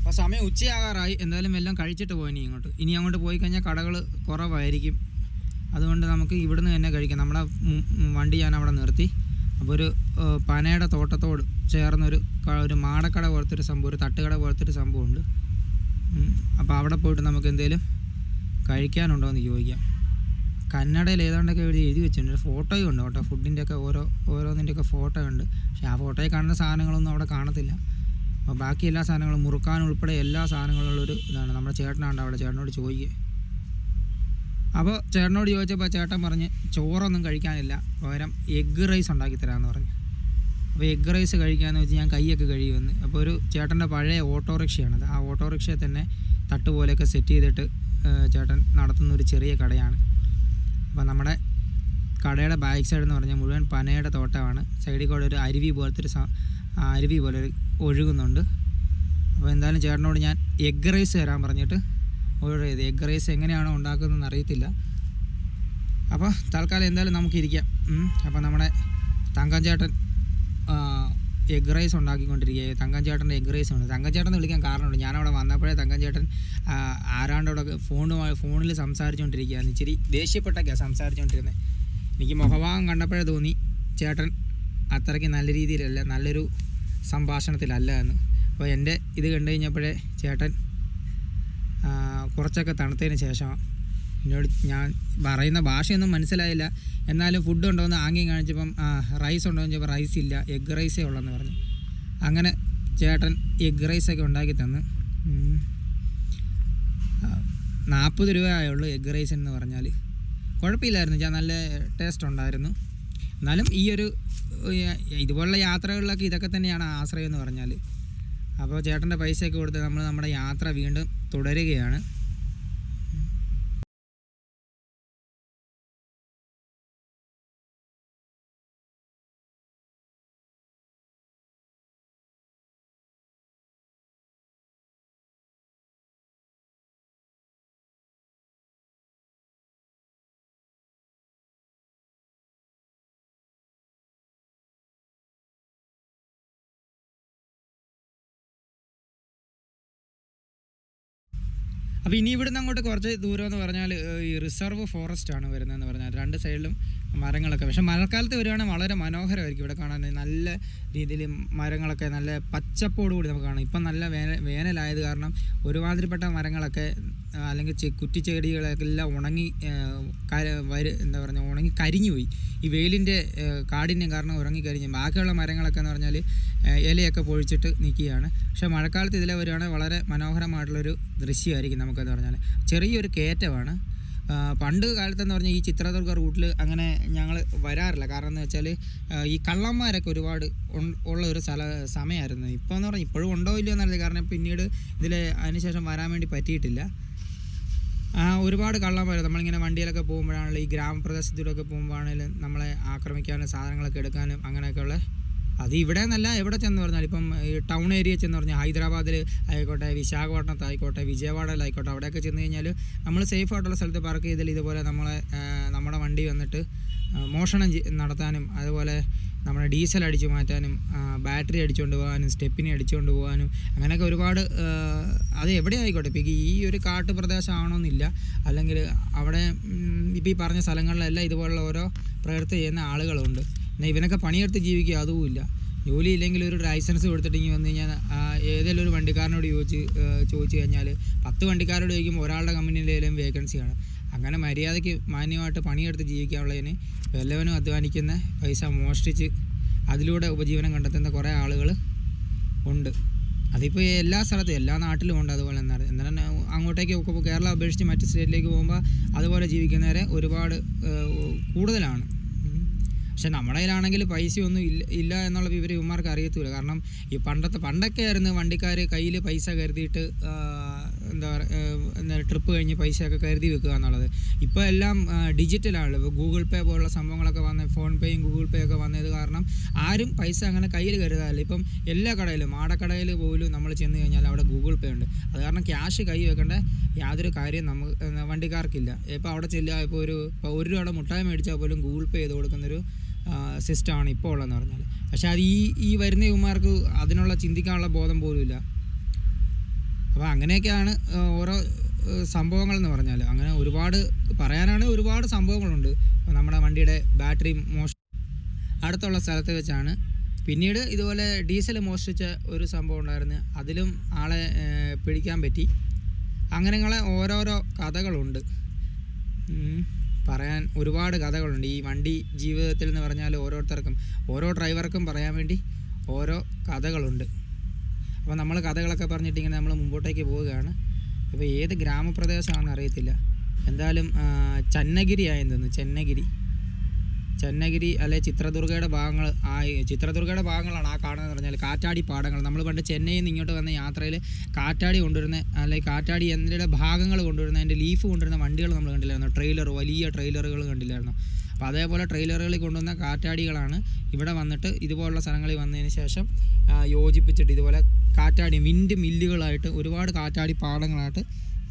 അപ്പോൾ സമയം ഉച്ചയാകാറായി. എന്തായാലും എല്ലാം കഴിച്ചിട്ട് പോയി ഇനി അങ്ങോട്ട് പോയി കഴിഞ്ഞാൽ കടകൾ കുറവായിരിക്കും. അതുകൊണ്ട് നമുക്ക് ഇവിടുന്ന് തന്നെ കഴിക്കാം. നമ്മുടെ വണ്ടി ഞാൻ അവിടെ നിർത്തി. അപ്പോൾ ഒരു പനയുടെ തോട്ടത്തോട് ചേർന്നൊരു മാടക്കട പോലത്തൊരു സംഭവം, ഒരു തട്ടുകട പോലത്തൊരു സംഭവമുണ്ട്. അപ്പോൾ അവിടെ പോയിട്ട് നമുക്ക് എന്തെങ്കിലും കഴിക്കാനുണ്ടോ എന്ന് ചോദിക്കാം. കന്നഡയിൽ ഏതാണ്ടൊക്കെ എഴുതി വെച്ചിട്ടുണ്ട്. ഫോട്ടോയും ഉണ്ട് കേട്ടോ, ഫുഡിൻ്റെയൊക്കെ ഓരോന്നിൻ്റെയൊക്കെ ഫോട്ടോ ഉണ്ട്. പക്ഷേ ആ ഫോട്ടോയിൽ കാണുന്ന സാധനങ്ങളൊന്നും അവിടെ കാണത്തില്ല. അപ്പോൾ ബാക്കി എല്ലാ സാധനങ്ങളും മുറുക്കാൻ ഉൾപ്പെടെ എല്ലാ സാധനങ്ങളുള്ളൊരു ഇതാണ്. നമ്മുടെ ചേട്ടനാണ്ട് അവിടെ, ചേട്ടനോട് ചോദിക്കുക. അപ്പോൾ ചേട്ടനോട് ചോദിച്ചപ്പോൾ ചേട്ടൻ പറഞ്ഞ് ചോറൊന്നും കഴിക്കാനില്ല, പകരം എഗ്ഗ് റൈസ് ഉണ്ടാക്കി തരാമെന്ന് പറഞ്ഞു. അപ്പോൾ എഗ്ഗ് റൈസ് കഴിക്കാമെന്ന് വെച്ച് ഞാൻ കൈയൊക്കെ കഴുകി. അപ്പോൾ ഒരു ചേട്ടൻ്റെ പഴയ ഓട്ടോറിക്ഷയാണത്. ആ ഓട്ടോറിക്ഷയെ തന്നെ തട്ടുപോലെയൊക്കെ സെറ്റ് ചെയ്തിട്ട് ചേട്ടൻ നടത്തുന്നൊരു ചെറിയ കടയാണ്. അപ്പോൾ നമ്മുടെ കടയുടെ ബാക്ക് സൈഡ് എന്ന് പറഞ്ഞാൽ മുഴുവൻ പനയുടെ തോട്ടമാണ്. സൈഡിൽ കൂടെ ഒരു അരുവി പോലെ ഒരു ഒഴുകുന്നുണ്ട്. അപ്പോൾ എന്തായാലും ചേട്ടനോട് ഞാൻ എഗ്ഗ് റൈസ് തരാൻ പറഞ്ഞിട്ട് ഓർഡർ ചെയ്ത്. എഗ്ഗ് റൈസ് എങ്ങനെയാണോ ഉണ്ടാക്കുന്നതെന്ന് അറിയത്തില്ല. അപ്പോൾ തൽക്കാലം എന്തായാലും നമുക്കിരിക്കാം. അപ്പോൾ നമ്മുടെ തങ്കം ചേട്ടൻ എഗ്ഗ് റൈസ് ഉണ്ടാക്കിക്കൊണ്ടിരിക്കുക. തങ്കം ചേട്ടൻ്റെ എഗ്ഗ് റൈസ് ഉണ്ട്. തങ്കം ചേട്ടൻ വിളിക്കാൻ കാരണമുണ്ട്. ഞാനവിടെ വന്നപ്പോഴേ തങ്കം ചേട്ടൻ ആരാണ്ടോടൊക്കെ ഫോണിൽ സംസാരിച്ചുകൊണ്ടിരിക്കുകയാണ്. ഇച്ചിരി ദേഷ്യപ്പെട്ടൊക്കെയാണ് സംസാരിച്ചുകൊണ്ടിരുന്നത്. എനിക്ക് മുഖഭാവം കണ്ടപ്പോഴേ തോന്നി ചേട്ടൻ അത്രയ്ക്ക് നല്ല രീതിയിലല്ല, നല്ലൊരു സംഭാഷണത്തിലല്ല എന്ന്. അപ്പോൾ എൻ്റെ ഇത് കണ്ടു കഴിഞ്ഞപ്പോഴേ ചേട്ടൻ കുറച്ചൊക്കെ തണുത്തതിന് ശേഷം എന്നോട്, ഞാൻ പറയുന്ന ഭാഷയൊന്നും മനസ്സിലായില്ല, എന്നാലും ഫുഡ് ഉണ്ടോയെന്ന് ആംഗ്യം കാണിച്ചപ്പം റൈസ് ഉണ്ടോ എന്ന് ചോദിച്ചപ്പോൾ റൈസ് ഇല്ല, എഗ്ഗ് റൈസേ ഉള്ളെന്ന് പറഞ്ഞു. അങ്ങനെ ചേട്ടൻ എഗ്ഗ് റൈസൊക്കെ ഉണ്ടാക്കി തന്നു. 40 രൂപയായുള്ളൂ എഗ്ഗ് റൈസ് എന്ന് പറഞ്ഞാൽ. കുഴപ്പമില്ലായിരുന്നു, നല്ല ടേസ്റ്റ് ഉണ്ടായിരുന്നു. എന്നാലും ഇതുപോലുള്ള യാത്രകളിലൊക്കെ ഇതൊക്കെ തന്നെയാണ് ആശ്രയം എന്ന് പറഞ്ഞാൽ. അപ്പോൾ ചേട്ടൻ്റെ പൈസയൊക്കെ കൊടുത്ത് നമ്മൾ നമ്മുടെ യാത്ര വീണ്ടും തുടരുകയാണ്. അപ്പോൾ ഇനി ഇവിടുന്ന് അങ്ങോട്ട് കുറച്ച് ദൂരം എന്ന് പറഞ്ഞാൽ ഈ റിസർവ് ഫോറസ്റ്റ് ആണ് വരുന്നതെന്ന് പറഞ്ഞാൽ. 2 സൈഡിലും മരങ്ങളൊക്കെ. പക്ഷേ മഴക്കാലത്ത് വരികയാണെങ്കിൽ വളരെ മനോഹരമായിരിക്കും ഇവിടെ കാണാൻ. നല്ല രീതിയിൽ മരങ്ങളൊക്കെ നല്ല പച്ചപ്പോടുകൂടി നമുക്ക് കാണാം. ഇപ്പം നല്ല വേനലായത് കാരണം ഒരുമാതിരിപ്പെട്ട മരങ്ങളൊക്കെ അല്ലെങ്കിൽ കുറ്റിച്ചെടികളൊക്കെ എല്ലാം ഉണങ്ങി ഉണങ്ങി കരിഞ്ഞു പോയി. ഈ വെയിലിൻ്റെ കാഠിന്യം കാരണം ഉണങ്ങിക്കരിഞ്ഞു. ബാക്കിയുള്ള മരങ്ങളൊക്കെ എന്ന് പറഞ്ഞാൽ ഇലയൊക്കെ പൊഴിച്ചിട്ട് നിൽക്കുകയാണ്. പക്ഷേ മഴക്കാലത്ത് ഇതിലെ വരികയാണെങ്കിൽ വളരെ മനോഹരമായിട്ടുള്ളൊരു ദൃശ്യമായിരിക്കും നമുക്കെന്ന് പറഞ്ഞാൽ. ചെറിയൊരു കയറ്റമാണ്. പണ്ട് കാലത്തെന്ന് പറഞ്ഞാൽ ഈ ചിത്രദുർഗ റൂട്ടിൽ അങ്ങനെ ഞങ്ങൾ വരാറില്ല. കാരണം എന്ന് വെച്ചാൽ ഈ കള്ളന്മാരൊക്കെ ഒരുപാട് ഉള്ള ഒരു സമയമായിരുന്നു. ഇപ്പോൾ എന്ന് പറഞ്ഞാൽ ഇപ്പോഴും ഉണ്ടോ ഇല്ലയോ എന്നറിയില്ല, കാരണം പിന്നീട് ഇതിൽ അതിനുശേഷം വരാൻ വേണ്ടി പറ്റിയിട്ടില്ല. ഒരുപാട് കള്ളന്മാർ നമ്മളിങ്ങനെ വണ്ടിയിലൊക്കെ പോകുമ്പോഴാണെങ്കിലും ഈ ഗ്രാമപ്രദേശത്തിലൊക്കെ പോകുമ്പോഴാണെങ്കിലും നമ്മളെ ആക്രമിക്കാനും സാധനങ്ങളൊക്കെ എടുക്കാനും അങ്ങനെയൊക്കെയുള്ള അത് ഇവിടെ നിന്നല്ല എവിടെ ചെന്ന് പറഞ്ഞാൽ ഇപ്പം ഈ ടൗൺ ഏരിയ ചെന്ന് പറഞ്ഞാൽ ഹൈദരാബാദിൽ ആയിക്കോട്ടെ, വിശാഖപട്ടണത്തായിക്കോട്ടെ, വിജയവാഡയിലായിക്കോട്ടെ, അവിടെയൊക്കെ ചെന്ന് കഴിഞ്ഞാൽ നമ്മൾ സേഫായിട്ടുള്ള സ്ഥലത്ത് പാർക്ക് ചെയ്താൽ ഇതുപോലെ നമ്മുടെ വണ്ടി വന്നിട്ട് മോഷണം നടത്താനും അതുപോലെ നമ്മുടെ ഡീസൽ അടിച്ചു മാറ്റാനും ബാറ്ററി അടിച്ചുകൊണ്ട് പോകാനും സ്റ്റെപ്പിനെ അടിച്ചുകൊണ്ട് പോകാനും അങ്ങനെയൊക്കെ ഒരുപാട് അത് എവിടെ ആയിക്കോട്ടെ. ഇപ്പം ഈ ഒരു കാട്ടുപ്രദേശം ആവണമെന്നില്ല, അല്ലെങ്കിൽ അവിടെ ഇപ്പോൾ ഈ പറഞ്ഞ സ്ഥലങ്ങളിലെല്ലാം ഇതുപോലുള്ള ഓരോ പ്രവൃത്തി ചെയ്യുന്ന ആളുകളുണ്ട്. എന്നാൽ ഇവനൊക്കെ പണിയെടുത്ത് ജീവിക്കുക അതുമില്ല. ജോലി ഇല്ലെങ്കിൽ ഒരു ലൈസൻസ് കൊടുത്തിട്ടെങ്കിൽ വന്നു കഴിഞ്ഞാൽ ഏതെങ്കിലും ഒരു വണ്ടിക്കാരനോട് ചോദിച്ചു കഴിഞ്ഞാൽ 10 വണ്ടിക്കാരോട് ചോദിക്കുമ്പോൾ ഒരാളുടെ കമ്പനിയിലേലും വേക്കൻസിയാണ്. അങ്ങനെ മര്യാദയ്ക്ക് മാന്യമായിട്ട് പണിയെടുത്ത് ജീവിക്കാനുള്ളതിന് വല്ലവനും അധ്വാനിക്കുന്ന പൈസ മോഷ്ടിച്ച് അതിലൂടെ ഉപജീവനം കണ്ടെത്തുന്ന കുറേ ആളുകൾ ഉണ്ട്. അതിപ്പോൾ എല്ലാ സ്ഥലത്തും എല്ലാ നാട്ടിലും ഉണ്ട്. അതുപോലെ എന്നാലും അങ്ങോട്ടേക്ക് കേരളം അപേക്ഷിച്ച് മറ്റ് സ്റ്റേറ്റിലേക്ക് പോകുമ്പോൾ അതുപോലെ ജീവിക്കുന്നവരെ ഒരുപാട് കൂടുതലാണ്. പക്ഷെ നമ്മുടെ കയ്യിലാണെങ്കിൽ പൈസയൊന്നും ഇല്ല എന്നുള്ള വിവരം ഇവന്മാർക്ക് അറിയത്തില്ല. കാരണം ഈ പണ്ടൊക്കെ ആയിരുന്നു വണ്ടിക്കാർ കയ്യിൽ പൈസ കരുതിയിട്ട് എന്താ ട്രിപ്പ് കഴിഞ്ഞ് പൈസയൊക്കെ കരുതി വെക്കുക എന്നുള്ളത്. ഇപ്പോൾ എല്ലാം ഡിജിറ്റലാണ്. ഇപ്പോൾ ഗൂഗിൾ പേ പോലുള്ള സംഭവങ്ങളൊക്കെ വന്ന് ഫോൺ പേയും ഗൂഗിൾ പേ ഒക്കെ വന്നത് കാരണം ആരും പൈസ അങ്ങനെ കയ്യിൽ കരുതാറില്ല. ഇപ്പം എല്ലാ കടയിലും മാടക്കടയിൽ പോലും നമ്മൾ ചെന്ന് കഴിഞ്ഞാൽ അവിടെ ഗൂഗിൾ പേ ഉണ്ട്. അത് കാരണം ക്യാഷ് കൈ വെക്കേണ്ട യാതൊരു കാര്യം നമുക്ക് വണ്ടിക്കാർക്കില്ല. ഇപ്പോൾ അവിടെ ചെല്ലുക, ഇപ്പോൾ ഒരു രൂപയുടെ മുട്ടായി മേടിച്ചാൽ പോലും ഗൂഗിൾ പേ ചെയ്ത് കൊടുക്കുന്നൊരു സിസ്റ്റമാണ് ഇപ്പോൾ ഉള്ളതെന്ന് പറഞ്ഞാൽ. പക്ഷേ അത് ഈ വരുന്ന യുവമാർക്ക് അതിനുള്ള ചിന്തിക്കാനുള്ള ബോധം പോലും ഇല്ല. അപ്പോൾ അങ്ങനെയൊക്കെയാണ് ഓരോ സംഭവങ്ങളെന്ന് പറഞ്ഞാൽ. അങ്ങനെ ഒരുപാട് പറയാനാണെങ്കിൽ ഒരുപാട് സംഭവങ്ങളുണ്ട്. നമ്മുടെ വണ്ടിയുടെ ബാറ്ററി അടുത്തുള്ള സ്ഥലത്ത് വെച്ചാണ് പിന്നീട് ഇതുപോലെ ഡീസൽ മോഷ്ടിച്ച ഒരു സംഭവം ഉണ്ടായിരുന്നു. അതിലും ആളെ പിടിക്കാൻ പറ്റി. അങ്ങനെയുള്ള ഓരോരോ കഥകളുണ്ട്, പറയാൻ ഒരുപാട് കഥകളുണ്ട് ഈ വണ്ടി ജീവിതത്തിൽ എന്ന് പറഞ്ഞാൽ. ഓരോ ഡ്രൈവർക്കും പറയാൻ വേണ്ടി ഓരോ കഥകളുണ്ട്. അപ്പോൾ നമ്മൾ കഥകളൊക്കെ പറഞ്ഞിട്ട് ഇങ്ങനെ നമ്മൾ മുമ്പോട്ടേക്ക് പോവുകയാണ്. ഇപ്പോൾ ഏത് ഗ്രാമപ്രദേശമാണെന്ന് അറിയത്തില്ല. എന്തായാലും ചന്നഗിരി ആയെന്ന് ചെന്നഗിരി അല്ലെ ചിത്രദുർഗയുടെ ഭാഗങ്ങളാണ് ആ കാണുന്നതെന്ന് പറഞ്ഞാൽ. കാറ്റാടി പാടങ്ങൾ. നമ്മൾ പണ്ട് ചെന്നൈയിൽ നിന്ന് ഇങ്ങോട്ട് വന്ന യാത്രയിൽ കാറ്റാടി കൊണ്ടുവരുന്ന അല്ലെങ്കിൽ കാറ്റാടി എന്നിടെ ഭാഗങ്ങൾ കൊണ്ടുവരുന്ന അതിൻ്റെ ലീഫ് കൊണ്ടുവരുന്ന വണ്ടികൾ നമ്മൾ കണ്ടില്ലായിരുന്നു. വലിയ ട്രെയിലറുകൾ കണ്ടില്ലായിരുന്നു. അപ്പോൾ അതേപോലെ ട്രെയിലറുകളിൽ കൊണ്ടുവന്ന കാറ്റാടികളാണ് ഇവിടെ വന്നിട്ട് ഇതുപോലുള്ള സ്ഥലങ്ങളിൽ വന്നതിന് ശേഷം യോജിപ്പിച്ചിട്ട് ഇതുപോലെ കാറ്റാടി വിൻഡ് മില്ലുകളായിട്ട് ഒരുപാട് കാറ്റാടി പാടങ്ങളായിട്ട്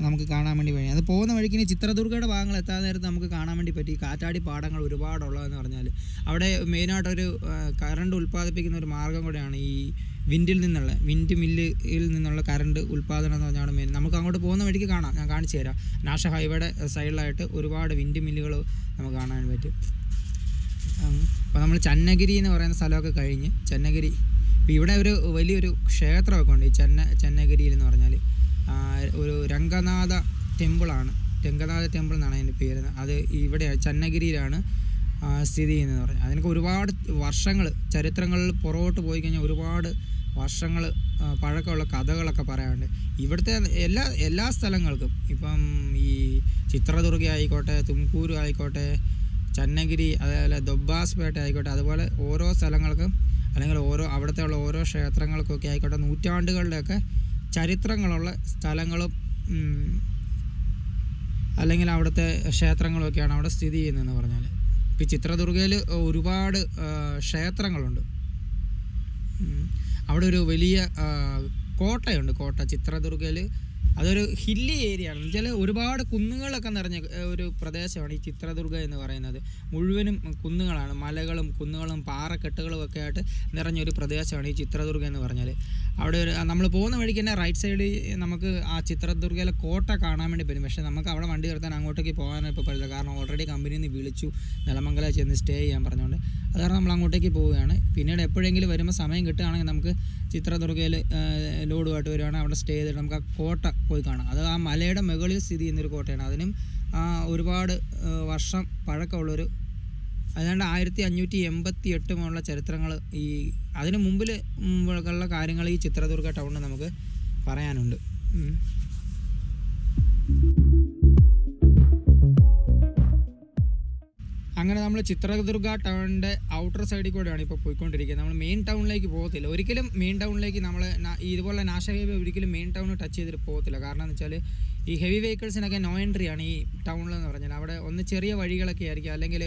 നമുക്ക് കാണാൻ വേണ്ടി കഴിയും. അത് പോകുന്ന വഴിക്ക് ഇനി ചിത്രദുർഗയുടെ ഭാഗങ്ങൾ എത്താൻ നേരത്ത് നമുക്ക് കാണാൻ വേണ്ടി പറ്റി. കാറ്റാടി പാടങ്ങൾ ഒരുപാടുള്ളതെന്ന് പറഞ്ഞാൽ അവിടെ മെയിനായിട്ടൊരു കറണ്ട് ഉൽപ്പാദിപ്പിക്കുന്ന ഒരു മാർഗ്ഗം കൂടെയാണ് ഈ വിൻഡ് മില്ലിൽ നിന്നുള്ള കറണ്ട് ഉൽപ്പാദനം എന്ന് പറഞ്ഞാൽ മെയിൻ. നമുക്ക് അങ്ങോട്ട് പോകുന്ന വഴിക്ക് കാണാം, ഞാൻ കാണിച്ചു തരാം. നാഷണൽ ഹൈവേയുടെ സൈഡിലായിട്ട് ഒരുപാട് വിൻഡ് മില്ലുകൾ നമുക്ക് കാണാൻ പറ്റും. അപ്പോൾ നമ്മൾ ചന്നഗിരി എന്ന് പറയുന്ന സ്ഥലമൊക്കെ കഴിഞ്ഞ് ചെന്നഗിരി, ഇപ്പോൾ ഇവിടെ ഒരു വലിയൊരു ക്ഷേത്രമൊക്കെ ഉണ്ട് ഈ ചന്നഗിരിയിൽ എന്ന് പറഞ്ഞാൽ. ഒരു രംഗനാഥ ടെമ്പിൾ എന്നാണ് അതിൻ്റെ പേര്. അത് ഇവിടെ ചന്നഗിരിയിലാണ് സ്ഥിതി ചെയ്യുന്നതെന്ന് പറഞ്ഞാൽ. അതിനൊക്കെ ഒരുപാട് വർഷങ്ങൾ ചരിത്രങ്ങളിൽ പുറകോട്ട് പോയി കഴിഞ്ഞാൽ ഒരുപാട് വർഷങ്ങൾ പഴക്കമുള്ള കഥകളൊക്കെ പറയാനുണ്ട്. ഇവിടുത്തെ എല്ലാ സ്ഥലങ്ങൾക്കും ഇപ്പം ഈ ചിത്രദുർഗ ആയിക്കോട്ടെ, തുംകൂരു ആയിക്കോട്ടെ, ചന്നഗിരി, അതേപോലെ ദൊബ്ബാസ്പേട്ട ആയിക്കോട്ടെ, അതുപോലെ ഓരോ സ്ഥലങ്ങൾക്കും അല്ലെങ്കിൽ അവിടുത്തെ ഉള്ള ഓരോ ക്ഷേത്രങ്ങൾക്കൊക്കെ ആയിക്കോട്ടെ നൂറ്റാണ്ടുകളുടെയൊക്കെ ചരിത്രങ്ങളുള്ള സ്ഥലങ്ങളും അല്ലെങ്കിൽ അവിടുത്തെ ക്ഷേത്രങ്ങളൊക്കെയാണ് അവിടെ സ്ഥിതി ചെയ്യുന്നതെന്ന് പറഞ്ഞാൽ. ഇപ്പോൾ ചിത്രദുർഗയിൽ ഒരുപാട് ക്ഷേത്രങ്ങളുണ്ട്. അവിടെ ഒരു വലിയ കോട്ടയുണ്ട്. ചിത്രദുർഗയിൽ അതൊരു ഹില്ലി ഏരിയ ആണ്. എന്നുവെച്ചാൽ ഒരുപാട് കുന്നുകളൊക്കെ നിറഞ്ഞ ഒരു പ്രദേശമാണ് ഈ ചിത്രദുർഗ എന്ന് പറയുന്നത്. മുഴുവനും കുന്നുകളാണ്, മലകളും കുന്നുകളും പാറക്കെട്ടുകളും ഒക്കെ ആയിട്ട് നിറഞ്ഞൊരു പ്രദേശമാണ് ഈ ചിത്രദുർഗ എന്ന് പറഞ്ഞാൽ. അവിടെ നമ്മൾ പോകുന്ന വഴിക്ക് തന്നെ റൈറ്റ് സൈഡിൽ നമുക്ക് ആ ചിത്രദുർഗയിലെ കോട്ട കാണാൻ വേണ്ടി പറ്റും. പക്ഷേ നമുക്ക് അവിടെ വണ്ടി നിർത്താൻ അങ്ങോട്ടേക്ക് പോകാനിപ്പോൾ പറ്റില്ല. കാരണം ഓൾറെഡി കമ്പനിയിൽ നിന്ന് വിളിച്ചു നെലമംഗലം ചെന്ന് സ്റ്റേ ചെയ്യാൻ പറഞ്ഞുകൊണ്ട്. അത് കാരണം നമ്മൾ അങ്ങോട്ടേക്ക് പോവുകയാണ്. പിന്നീട് എപ്പോഴെങ്കിലും വരുമ്പോൾ സമയം കിട്ടുകയാണെങ്കിൽ നമുക്ക് ചിത്രദുർഗയിൽ ലോഡുമായിട്ട് വരുവാണെങ്കിൽ അവിടെ സ്റ്റേ ചെയ്തിട്ട് നമുക്ക് ആ കോട്ട പോയി കാണാം. അത് ആ മലയുടെ മുകളിൽ സ്ഥിതി ചെയ്യുന്നൊരു കോട്ടയാണ്. അതിനും ഒരുപാട് വർഷം പഴക്കമുള്ളൊരു ഏതാണ്ട് 1588 മുതലുള്ള ചരിത്രങ്ങൾ അതിന് മുമ്പുള്ള കാര്യങ്ങൾ ഈ ചിത്രദുർഗ ടൗണിൽ നമുക്ക് പറയാനുണ്ട്. നമ്മൾ ചിത്രദുർഗ ടൗണിൻ്റെ ഔട്ടർ സൈഡിൽ കൂടെയാണ് ഇപ്പോൾ പോയിക്കൊണ്ടിരിക്കുന്നത്. നമ്മൾ മെയിൻ ടൗണിലേക്ക് പോകത്തില്ല ഒരിക്കലും. മെയിൻ ടൗണിലേക്ക് നമ്മൾ ഇതുപോലെ നാഷണൽ ഹൈവേ ഒരിക്കലും മെയിൻ ടൗൺ ടച്ച് ചെയ്തിട്ട് പോകത്തില്ല. കാരണം എന്ന് വെച്ചാൽ ഈ ഹെവി വെഹിക്കിൾസിനൊക്കെ നോ എൻട്രി ആണ് ഈ ടൗണിലെന്ന് പറഞ്ഞാൽ. അവിടെ ഒന്ന് ചെറിയ വഴികളൊക്കെ ആയിരിക്കും, അല്ലെങ്കിൽ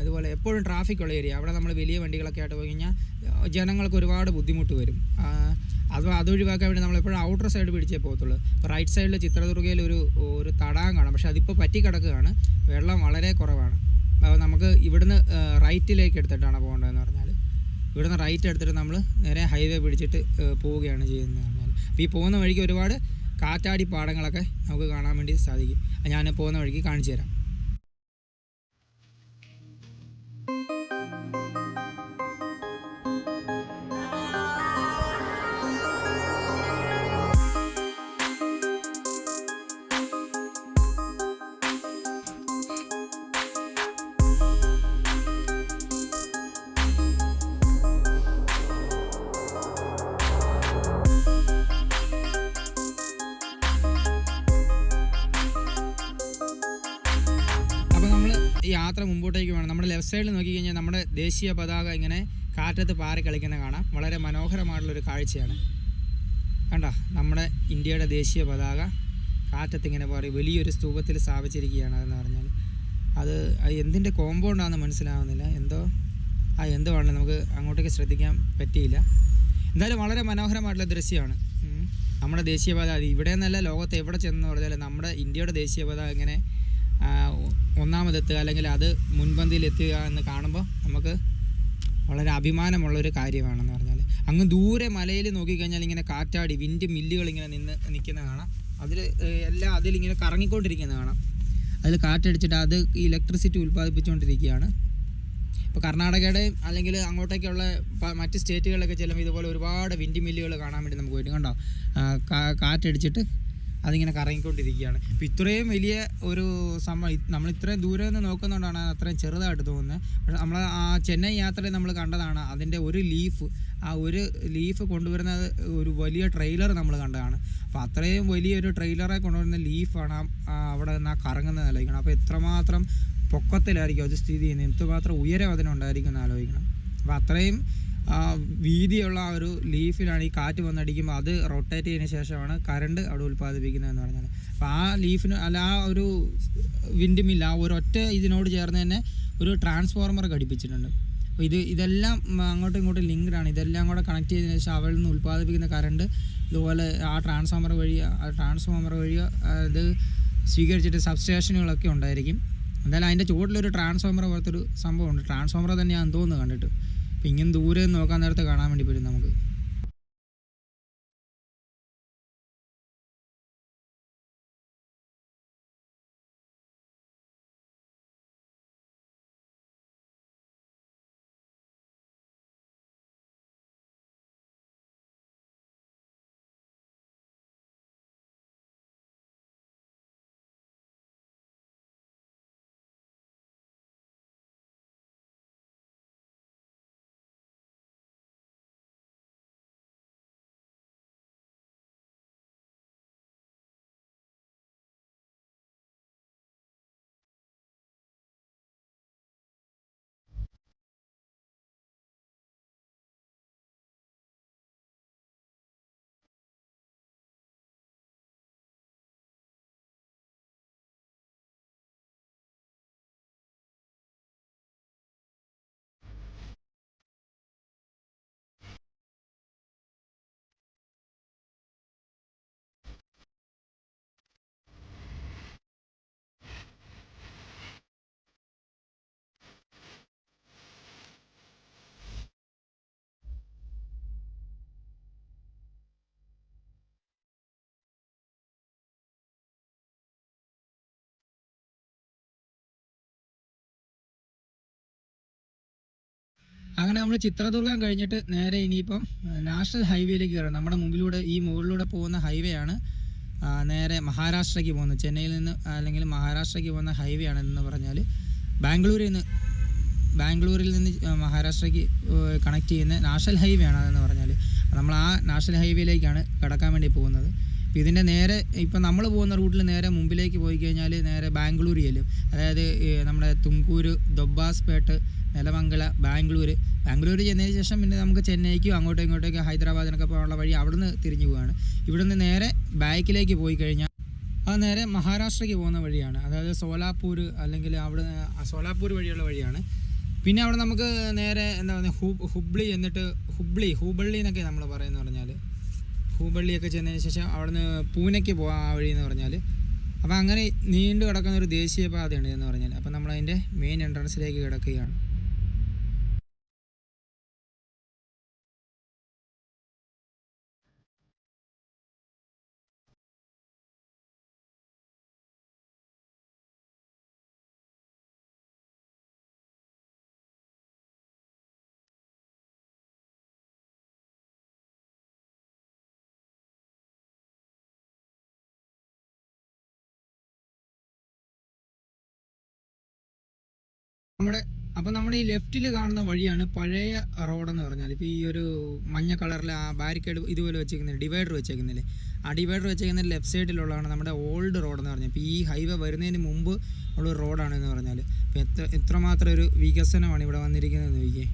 ഇതുപോലെ എപ്പോഴും ട്രാഫിക് ഉള്ള ഏരിയ. അവിടെ നമ്മൾ വലിയ വണ്ടികളൊക്കെ ആയിട്ട് പോയി കഴിഞ്ഞാൽ ജനങ്ങൾക്ക് ഒരുപാട് ബുദ്ധിമുട്ട് വരും. അതൊഴിവാക്കാൻ വേണ്ടി നമ്മളെപ്പോഴും ഔട്ടർ സൈഡ് പിടിച്ചേ പോകത്തുള്ളൂ. റൈറ്റ് സൈഡിൽ ചിത്രദുർഗയിൽ ഒരു തടാകം കാണാം, പക്ഷേ അതിപ്പോൾ പറ്റിക്കിടക്കുകയാണ്, വെള്ളം വളരെ കുറവാണ്. നമുക്ക് ഇവിടുന്ന് റൈറ്റിലേക്ക് എടുത്തിട്ടാണ് പോകേണ്ടതെന്ന് പറഞ്ഞാൽ. ഇവിടുന്ന് റൈറ്റ് എടുത്തിട്ട് നമ്മൾ നേരെ ഹൈവേ പിടിച്ചിട്ട് പോവുകയാണ് ചെയ്യുന്നത് പറഞ്ഞാൽ. അപ്പോൾ ഈ പോകുന്ന വഴിക്ക് ഒരുപാട് കാറ്റാടി പാടങ്ങളൊക്കെ നമുക്ക് കാണാൻ വേണ്ടി സാധിക്കും. ഞാൻ പോകുന്ന വഴിക്ക് കാണിച്ചു തരാം. യാത്ര മുമ്പോട്ടേക്ക് വേണം. നമ്മുടെ ലെഫ്റ്റ് സൈഡിൽ നോക്കിക്കഴിഞ്ഞാൽ നമ്മുടെ ദേശീയ പതാക ഇങ്ങനെ കാറ്റത്ത് പാറി കളിക്കുന്ന കാണാം. വളരെ മനോഹരമായിട്ടുള്ളൊരു കാഴ്ചയാണ്. കണ്ടോ, നമ്മുടെ ഇന്ത്യയുടെ ദേശീയ പതാക കാറ്റത്ത് ഇങ്ങനെ പാറി വലിയൊരു സ്തൂപത്തിൽ സ്ഥാപിച്ചിരിക്കുകയാണ്. അതെന്ന് പറഞ്ഞാൽ അത് എന്തിൻ്റെ കോമ്പൗണ്ടാണെന്ന് മനസ്സിലാവുന്നില്ല. എന്തോ ആണ്, നമുക്ക് അങ്ങോട്ടേക്ക് ശ്രദ്ധിക്കാൻ പറ്റിയില്ല. എന്തായാലും വളരെ മനോഹരമായിട്ടുള്ള ദൃശ്യമാണ്. നമ്മുടെ ദേശീയ പതാക ഇവിടെ നിന്നല്ല, ലോകത്ത് എവിടെ ചെന്ന് പറഞ്ഞാൽ നമ്മുടെ ഇന്ത്യയുടെ ദേശീയ പതാക ഇങ്ങനെ ഒന്നാമതെത്തുക, അല്ലെങ്കിൽ അത് മുൻപന്തിയിലെത്തുക എന്ന് കാണുമ്പോൾ നമുക്ക് വളരെ അഭിമാനമുള്ളൊരു കാര്യമാണെന്ന് പറഞ്ഞാൽ. അങ്ങ് ദൂരെ മലയിൽ നോക്കിക്കഴിഞ്ഞാൽ ഇങ്ങനെ കാറ്റാടി വിൻഡ് മില്ലുകൾ ഇങ്ങനെ നിൽക്കുന്ന കാണാം. അതിലിങ്ങനെ കറങ്ങിക്കൊണ്ടിരിക്കുന്നത് കാണാം. അതിൽ കാറ്റടിച്ചിട്ട് അത് ഇലക്ട്രിസിറ്റി ഉൽപ്പാദിപ്പിച്ചുകൊണ്ടിരിക്കുകയാണ്. ഇപ്പോൾ കർണാടകയുടെ അല്ലെങ്കിൽ അങ്ങോട്ടേക്കുള്ള മറ്റ് സ്റ്റേറ്റുകളിലൊക്കെ ചെല്ലുമ്പോൾ ഇതുപോലെ ഒരുപാട് വിൻഡ് മില്ലുകൾ കാണാൻ വേണ്ടി നമുക്ക് പറ്റും. കണ്ടോ, കാറ്റടിച്ചിട്ട് അതിങ്ങനെ കറങ്ങിക്കൊണ്ടിരിക്കുകയാണ്. ഇപ്പോൾ ഇത്രയും വലിയ ഒരു നമ്മൾ ഇത്രയും ദൂരെ നിന്ന് നോക്കുന്നതുകൊണ്ടാണ് അത്രയും ചെറുതായിട്ട് തോന്നുന്നത്. പക്ഷേ നമ്മൾ ആ ചെന്നൈ യാത്രയിൽ നമ്മൾ കണ്ടതാണ്, അതിൻ്റെ ഒരു ലീഫ് കൊണ്ടുവരുന്നത് ഒരു വലിയ ട്രെയിലർ നമ്മൾ കണ്ടതാണ്. അപ്പോൾ അത്രയും വലിയൊരു ട്രെയിലറെ കൊണ്ടുവരുന്ന ലീഫാണ് അവിടെ നിന്ന് കറങ്ങുന്നത് ആലോചിക്കണം. അപ്പോൾ എത്രമാത്രം പൊക്കത്തിലായിരിക്കും അത് സ്ഥിതി ചെയ്യുന്നത്, എന്തുമാത്രം ഉയരം അതിനുണ്ടായിരിക്കും എന്ന് ആലോചിക്കണം. അപ്പോൾ അത്രയും വീതിയുള്ള ആ ഒരു ലീഫിലാണ് ഈ കാറ്റ് വന്നടിക്കുമ്പോൾ അത് റൊട്ടേറ്റ് ചെയ്തതിന് ശേഷമാണ് കറണ്ട് അവിടെ ഉൽപ്പാദിപ്പിക്കുന്നതെന്ന് പറഞ്ഞാൽ. അപ്പോൾ ആ ലീഫിന് ആ ഒരു വിൻഡ് മില്ല് ആ ഒരൊറ്റ ഇതിനോട് ചേർന്ന് തന്നെ ഒരു ട്രാൻസ്ഫോർമർ ഘടിപ്പിച്ചിട്ടുണ്ട്. അപ്പോൾ ഇതെല്ലാം അങ്ങോട്ടും ഇങ്ങോട്ടും ലിങ്ക്ഡാണ്. ഇതെല്ലാം കൂടെ കണക്ട് ചെയ്തതിന് ശേഷം അവരിൽ നിന്ന് ഉൽപ്പാദിപ്പിക്കുന്ന കറണ്ട് ഇതുപോലെ ആ ട്രാൻസ്ഫോമർ വഴി അത് സ്വീകരിച്ചിട്ട് സബ്സ്റ്റേഷനുകളൊക്കെ ഉണ്ടായിരിക്കും. എന്തായാലും അതിൻ്റെ ചുവട്ടിലൊരു ട്രാൻസ്ഫോമർ പോലത്തൊരു സംഭവമുണ്ട്. ട്രാൻസ്ഫോമർ തന്നെയാണെന്ന് തോന്നുന്നു കണ്ടിട്ട്. അപ്പം ഇങ്ങനെ ദൂരെ നോക്കാൻ നേരത്തെ കാണാൻ വേണ്ടി പറ്റും നമുക്ക്. അങ്ങനെ നമ്മൾ ചിത്രദുർഗം കഴിഞ്ഞിട്ട് നേരെ ഇനിയിപ്പം നാഷണൽ ഹൈവേയിലേക്ക് കയറാം. നമ്മുടെ മുമ്പിലൂടെ ഈ മുകളിലൂടെ പോകുന്ന ഹൈവേ ആണ് നേരെ മഹാരാഷ്ട്രയ്ക്ക് പോകുന്നത്. ചെന്നൈയിൽ നിന്ന് അല്ലെങ്കിൽ മഹാരാഷ്ട്രയ്ക്ക് പോകുന്ന ഹൈവേ ആണെന്ന് പറഞ്ഞാൽ ബാംഗ്ലൂരിൽ നിന്ന് മഹാരാഷ്ട്രയ്ക്ക് കണക്ട് ചെയ്യുന്ന നാഷണൽ ഹൈവേ ആണ് അതെന്ന് പറഞ്ഞാൽ. നമ്മൾ ആ നാഷണൽ ഹൈവേയിലേക്കാണ് കടക്കാൻ വേണ്ടി പോകുന്നത്. ഇതിൻ്റെ നേരെ ഇപ്പം നമ്മൾ പോകുന്ന റൂട്ടിൽ നേരെ മുമ്പിലേക്ക് പോയി കഴിഞ്ഞാൽ നേരെ ബാംഗ്ലൂർ ചെല്ലും. അതായത് നമ്മുടെ തുംകൂര്, ദൊബ്ബാസ്പേട്ട്, നെലമംഗല, ബാംഗ്ലൂർ ചെന്നതിന് ശേഷം പിന്നെ നമുക്ക് ചെന്നൈക്കും ഇങ്ങോട്ടേക്ക് ഹൈദരാബാദിനൊക്കെ പോകാനുള്ള വഴി അവിടുന്ന് തിരിഞ്ഞു പോവുകയാണ്. ഇവിടുന്ന് നേരെ ബാക്കിലേക്ക് പോയി കഴിഞ്ഞാൽ അത് നേരെ മഹാരാഷ്ട്രയ്ക്ക് പോകുന്ന വഴിയാണ്. അതായത് സോലാപൂർ അല്ലെങ്കിൽ അവിടെ സോലാപൂർ വഴിയുള്ള വഴിയാണ്. പിന്നെ അവിടെ നമുക്ക് നേരെ എന്താ പറയുക ഹുബ്ലി എന്നിട്ട് ഹൂബള്ളി എന്നൊക്കെ നമ്മൾ പറയുന്നത് പറഞ്ഞാൽ ഹൂബള്ളിയൊക്കെ ചെന്നതിന് ശേഷം അവിടുന്ന് പൂനെക്ക് പോകാം ആ വഴി എന്ന് പറഞ്ഞാൽ. അപ്പോൾ അങ്ങനെ നീണ്ടു കിടക്കുന്ന ഒരു ദേശീയപാതയാണ് എന്ന് പറഞ്ഞാൽ. അപ്പോൾ നമ്മളതിൻ്റെ മെയിൻ എൻട്രൻസിലേക്ക് കിടക്കുകയാണ്. നമ്മുടെ ഈ ലെഫ്റ്റിൽ കാണുന്ന വഴിയാണ് പഴയ റോഡെന്ന് പറഞ്ഞാൽ. ഇപ്പോൾ ഈ ഒരു മഞ്ഞ കളറിൽ ആ ബാരിക്കേഡ് ഇതുപോലെ വെച്ചേക്കുന്നില്ല, ഡിവൈഡർ വെച്ചേക്കുന്നില്ലേ, ആ ഡിവൈഡർ വെച്ചേക്കുന്ന ലെഫ്റ്റ് സൈഡിലുള്ളതാണ് നമ്മുടെ ഓൾഡ് റോഡെന്ന് പറഞ്ഞാൽ. ഇപ്പോൾ ഈ ഹൈവേ വരുന്നതിന് മുമ്പ് ഉള്ളൊരു റോഡാണെന്ന് പറഞ്ഞാൽ. അപ്പോൾ എത്രമാത്രം ഒരു വികസനമാണ് ഇവിടെ വന്നിരിക്കുന്നതെന്ന് ചോദിക്കേ.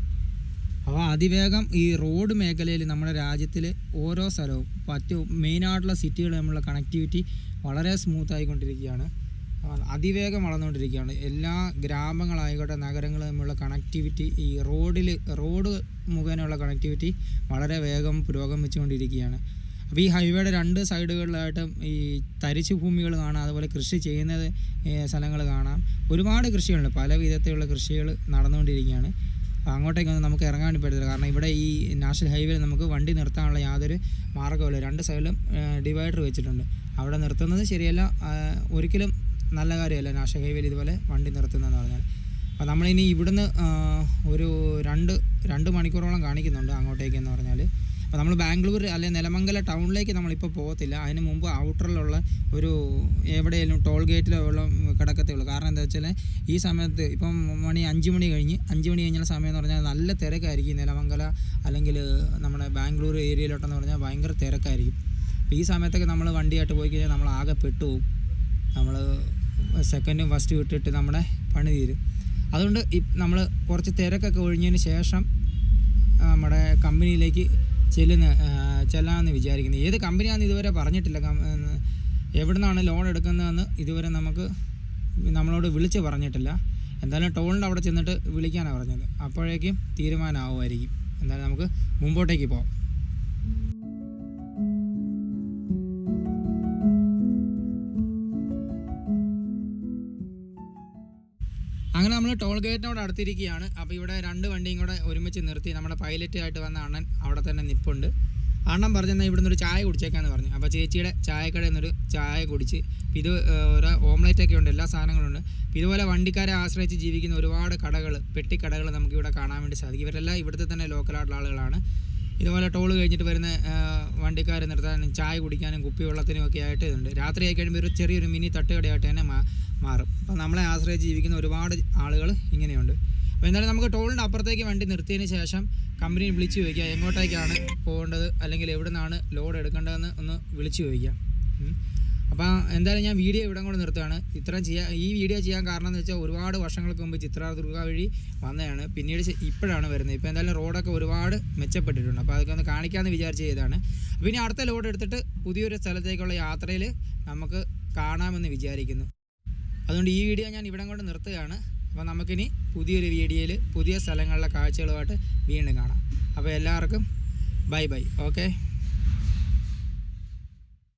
അപ്പോൾ അതിവേഗം ഈ റോഡ് മേഖലയിൽ നമ്മുടെ രാജ്യത്തിൽ ഓരോ സ്ഥലവും മെയിനായിട്ടുള്ള സിറ്റികൾ തമ്മിലുള്ള കണക്ടിവിറ്റി വളരെ സ്മൂത്തായിക്കൊണ്ടിരിക്കുകയാണ്, അതിവേഗം വളർന്നുകൊണ്ടിരിക്കുകയാണ്. എല്ലാ ഗ്രാമങ്ങളായിക്കോട്ടെ നഗരങ്ങൾ തമ്മിലുള്ള കണക്ടിവിറ്റി, ഈ റോഡ് മുഖേനയുള്ള കണക്ടിവിറ്റി വളരെ വേഗം പുരോഗമിച്ചുകൊണ്ടിരിക്കുകയാണ്. അപ്പോൾ ഈ ഹൈവേയുടെ 2 സൈഡുകളിലായിട്ടും ഈ തരിശു ഭൂമികൾ കാണാം, അതുപോലെ കൃഷി ചെയ്യുന്നത് സ്ഥലങ്ങൾ കാണാം. ഒരുപാട് കൃഷികളുണ്ട്, പല വിധത്തിലുള്ള കൃഷികൾ നടന്നുകൊണ്ടിരിക്കുകയാണ്. അങ്ങോട്ടേക്കൊന്നും നമുക്ക് ഇറങ്ങാൻ പറ്റത്തില്ല, കാരണം ഇവിടെ ഈ നാഷണൽ ഹൈവേയിൽ നമുക്ക് വണ്ടി നിർത്താനുള്ള യാതൊരു മാർഗ്ഗമില്ല. 2 സൈഡിലും ഡിവൈഡർ വെച്ചിട്ടുണ്ട്. അവിടെ നിർത്തുന്നത് ശരിയല്ല, ഒരിക്കലും നല്ല കാര്യമല്ല നാഷണൽ ഹൈവേയിൽ ഇതുപോലെ വണ്ടി നിർത്തുന്നതെന്ന് പറഞ്ഞാൽ. അപ്പോൾ നമ്മളിനി ഇവിടുന്ന് ഒരു 2 മണിക്കൂറോളം കാണിക്കുന്നുണ്ട് അങ്ങോട്ടേക്കെന്ന് പറഞ്ഞാൽ. അപ്പോൾ നമ്മൾ ബാംഗ്ലൂർ അല്ലെങ്കിൽ നെലമംഗല ടൗണിലേക്ക് നമ്മളിപ്പോൾ പോകത്തില്ല. അതിന് മുമ്പ് ഔട്ടറിലുള്ള ഒരു എവിടെയെങ്കിലും ടോൾ ഗേറ്റിലുള്ള കിടക്കത്തേ ഉള്ളൂ. കാരണം എന്താ വെച്ചാൽ ഈ സമയത്ത് ഇപ്പം 5 മണി കഴിഞ്ഞുള്ള സമയം എന്ന് പറഞ്ഞാൽ നല്ല തിരക്കായിരിക്കും. നെലമംഗല അല്ലെങ്കിൽ നമ്മുടെ ബാംഗ്ലൂർ ഏരിയയിലോട്ടെന്ന് പറഞ്ഞാൽ ഭയങ്കര തിരക്കായിരിക്കും. അപ്പോൾ ഈ സമയത്തൊക്കെ നമ്മൾ വണ്ടിയായിട്ട് പോയി കഴിഞ്ഞാൽ നമ്മൾ ആകെ പെട്ടുപോകും. നമ്മൾ സെക്കൻഡും ഫസ്റ്റ് വിട്ടിട്ട് നമ്മുടെ പണി തീരും. അതുകൊണ്ട് നമ്മൾ കുറച്ച് തിരക്കൊക്കെ ഒഴിഞ്ഞതിന് ശേഷം നമ്മുടെ കമ്പനിയിലേക്ക് ചെല്ലാമെന്ന് വിചാരിക്കുന്നത്. ഏത് കമ്പനിയാണെന്ന് ഇതുവരെ പറഞ്ഞിട്ടില്ല, എവിടെ നിന്നാണ് ലോൺ എടുക്കുന്നതെന്ന് ഇതുവരെ നമ്മളോട് വിളിച്ച് പറഞ്ഞിട്ടില്ല. എന്തായാലും ടോളിൻ്റെ അവിടെ ചെന്നിട്ട് വിളിക്കാനാണ് പറഞ്ഞത്. അപ്പോഴേക്കും തീരുമാനമാവുമായിരിക്കും. എന്തായാലും നമുക്ക് മുമ്പോട്ടേക്ക് പോകാം. അങ്ങനെ നമ്മൾ ടോൾ ഗേറ്റിനോട് അടുത്തിരിക്കുകയാണ്. അപ്പോൾ ഇവിടെ 2 വണ്ടിയും കൂടെ ഒരുമിച്ച് നിർത്തി. നമ്മുടെ പൈലറ്റായിട്ട് വന്ന അണ്ണൻ അവിടെ തന്നെ നിൽപ്പുണ്ട്. അണ്ണൻ പറഞ്ഞെന്നാൽ ഇവിടെ നിന്നൊരു ചായ കുടിച്ചേക്കാന്ന് പറഞ്ഞു. അപ്പോൾ ചേച്ചിയുടെ ചായക്കടയിൽ നിന്നൊരു ചായ കുടിച്ച്. ഇത് ഒരു ഓംലെറ്റൊക്കെ ഉണ്ട്, എല്ലാ സാധനങ്ങളുണ്ട്. ഇതുപോലെ വണ്ടിക്കാരെ ആശ്രയിച്ച് ജീവിക്കുന്ന ഒരുപാട് പെട്ടിക്കടകൾ നമുക്കിവിടെ കാണാൻ വേണ്ടി സാധിക്കും. ഇവരെല്ലാം ഇവിടുത്തെ തന്നെ ലോക്കലായിട്ടുള്ള ആളുകളാണ്. ഇതുപോലെ ടോൾ കഴിഞ്ഞിട്ട് വരുന്ന വണ്ടിക്കാർ നിർത്താനും ചായ കുടിക്കാനും കുപ്പിവെള്ളത്തിനും ഒക്കെ ആയിട്ട് ഇതുണ്ട്. രാത്രി ആയി കഴിയുമ്പോൾ ഒരു ചെറിയൊരു മിനി തട്ടുകടയായിട്ട് തന്നെ മാറും. അപ്പോൾ നമ്മളെ ആശ്രയിച്ച് ജീവിക്കുന്ന ഒരുപാട് ആളുകൾ ഇങ്ങനെയുണ്ട്. അപ്പോൾ എന്തായാലും നമുക്ക് ടോളിൻ്റെ അപ്പുറത്തേക്ക് വണ്ടി നിർത്തിയതിന് ശേഷം കമ്പനിയിൽ വിളിച്ച് ചോദിക്കുക എങ്ങോട്ടേക്കാണ് പോകേണ്ടത്, അല്ലെങ്കിൽ എവിടെ നിന്നാണ് ലോഡ് എടുക്കേണ്ടതെന്ന് ഒന്ന് വിളിച്ച് ചോദിക്കാം. അപ്പോൾ എന്തായാലും ഞാൻ വീഡിയോ ഇവിടെ കൂടെ നിർത്തുകയാണ്. ഈ വീഡിയോ ചെയ്യാൻ കാരണം എന്ന് വെച്ചാൽ ഒരുപാട് വർഷങ്ങൾക്ക് മുമ്പ് ചിത്രദുർഗ വഴി വന്നതാണ്, പിന്നീട് ഇപ്പോഴാണ് വരുന്നത്. ഇപ്പോൾ എന്തായാലും റോഡൊക്കെ ഒരുപാട് മെച്ചപ്പെട്ടിട്ടുണ്ട്. അപ്പോൾ അതൊക്കെ ഒന്ന് കാണിക്കാമെന്ന് വിചാരിച്ച് ചെയ്തതാണ്. പിന്നെ അടുത്ത ലോഡ് എടുത്തിട്ട് പുതിയൊരു സ്ഥലത്തേക്കുള്ള യാത്രയിൽ നമുക്ക് കാണാമെന്ന് വിചാരിക്കുന്നു. അതുകൊണ്ട് ഈ വീഡിയോ ഞാൻ ഇവിടെ കൊണ്ട് നിർത്തുകയാണ്. അപ്പോൾ നമുക്കിനി പുതിയൊരു വീഡിയോയിൽ പുതിയ സ്ഥലങ്ങളിലെ കാഴ്ചകളുമായിട്ട് വീണ്ടും കാണാം. അപ്പോൾ എല്ലാവർക്കും ബൈ. ഓക്കെ.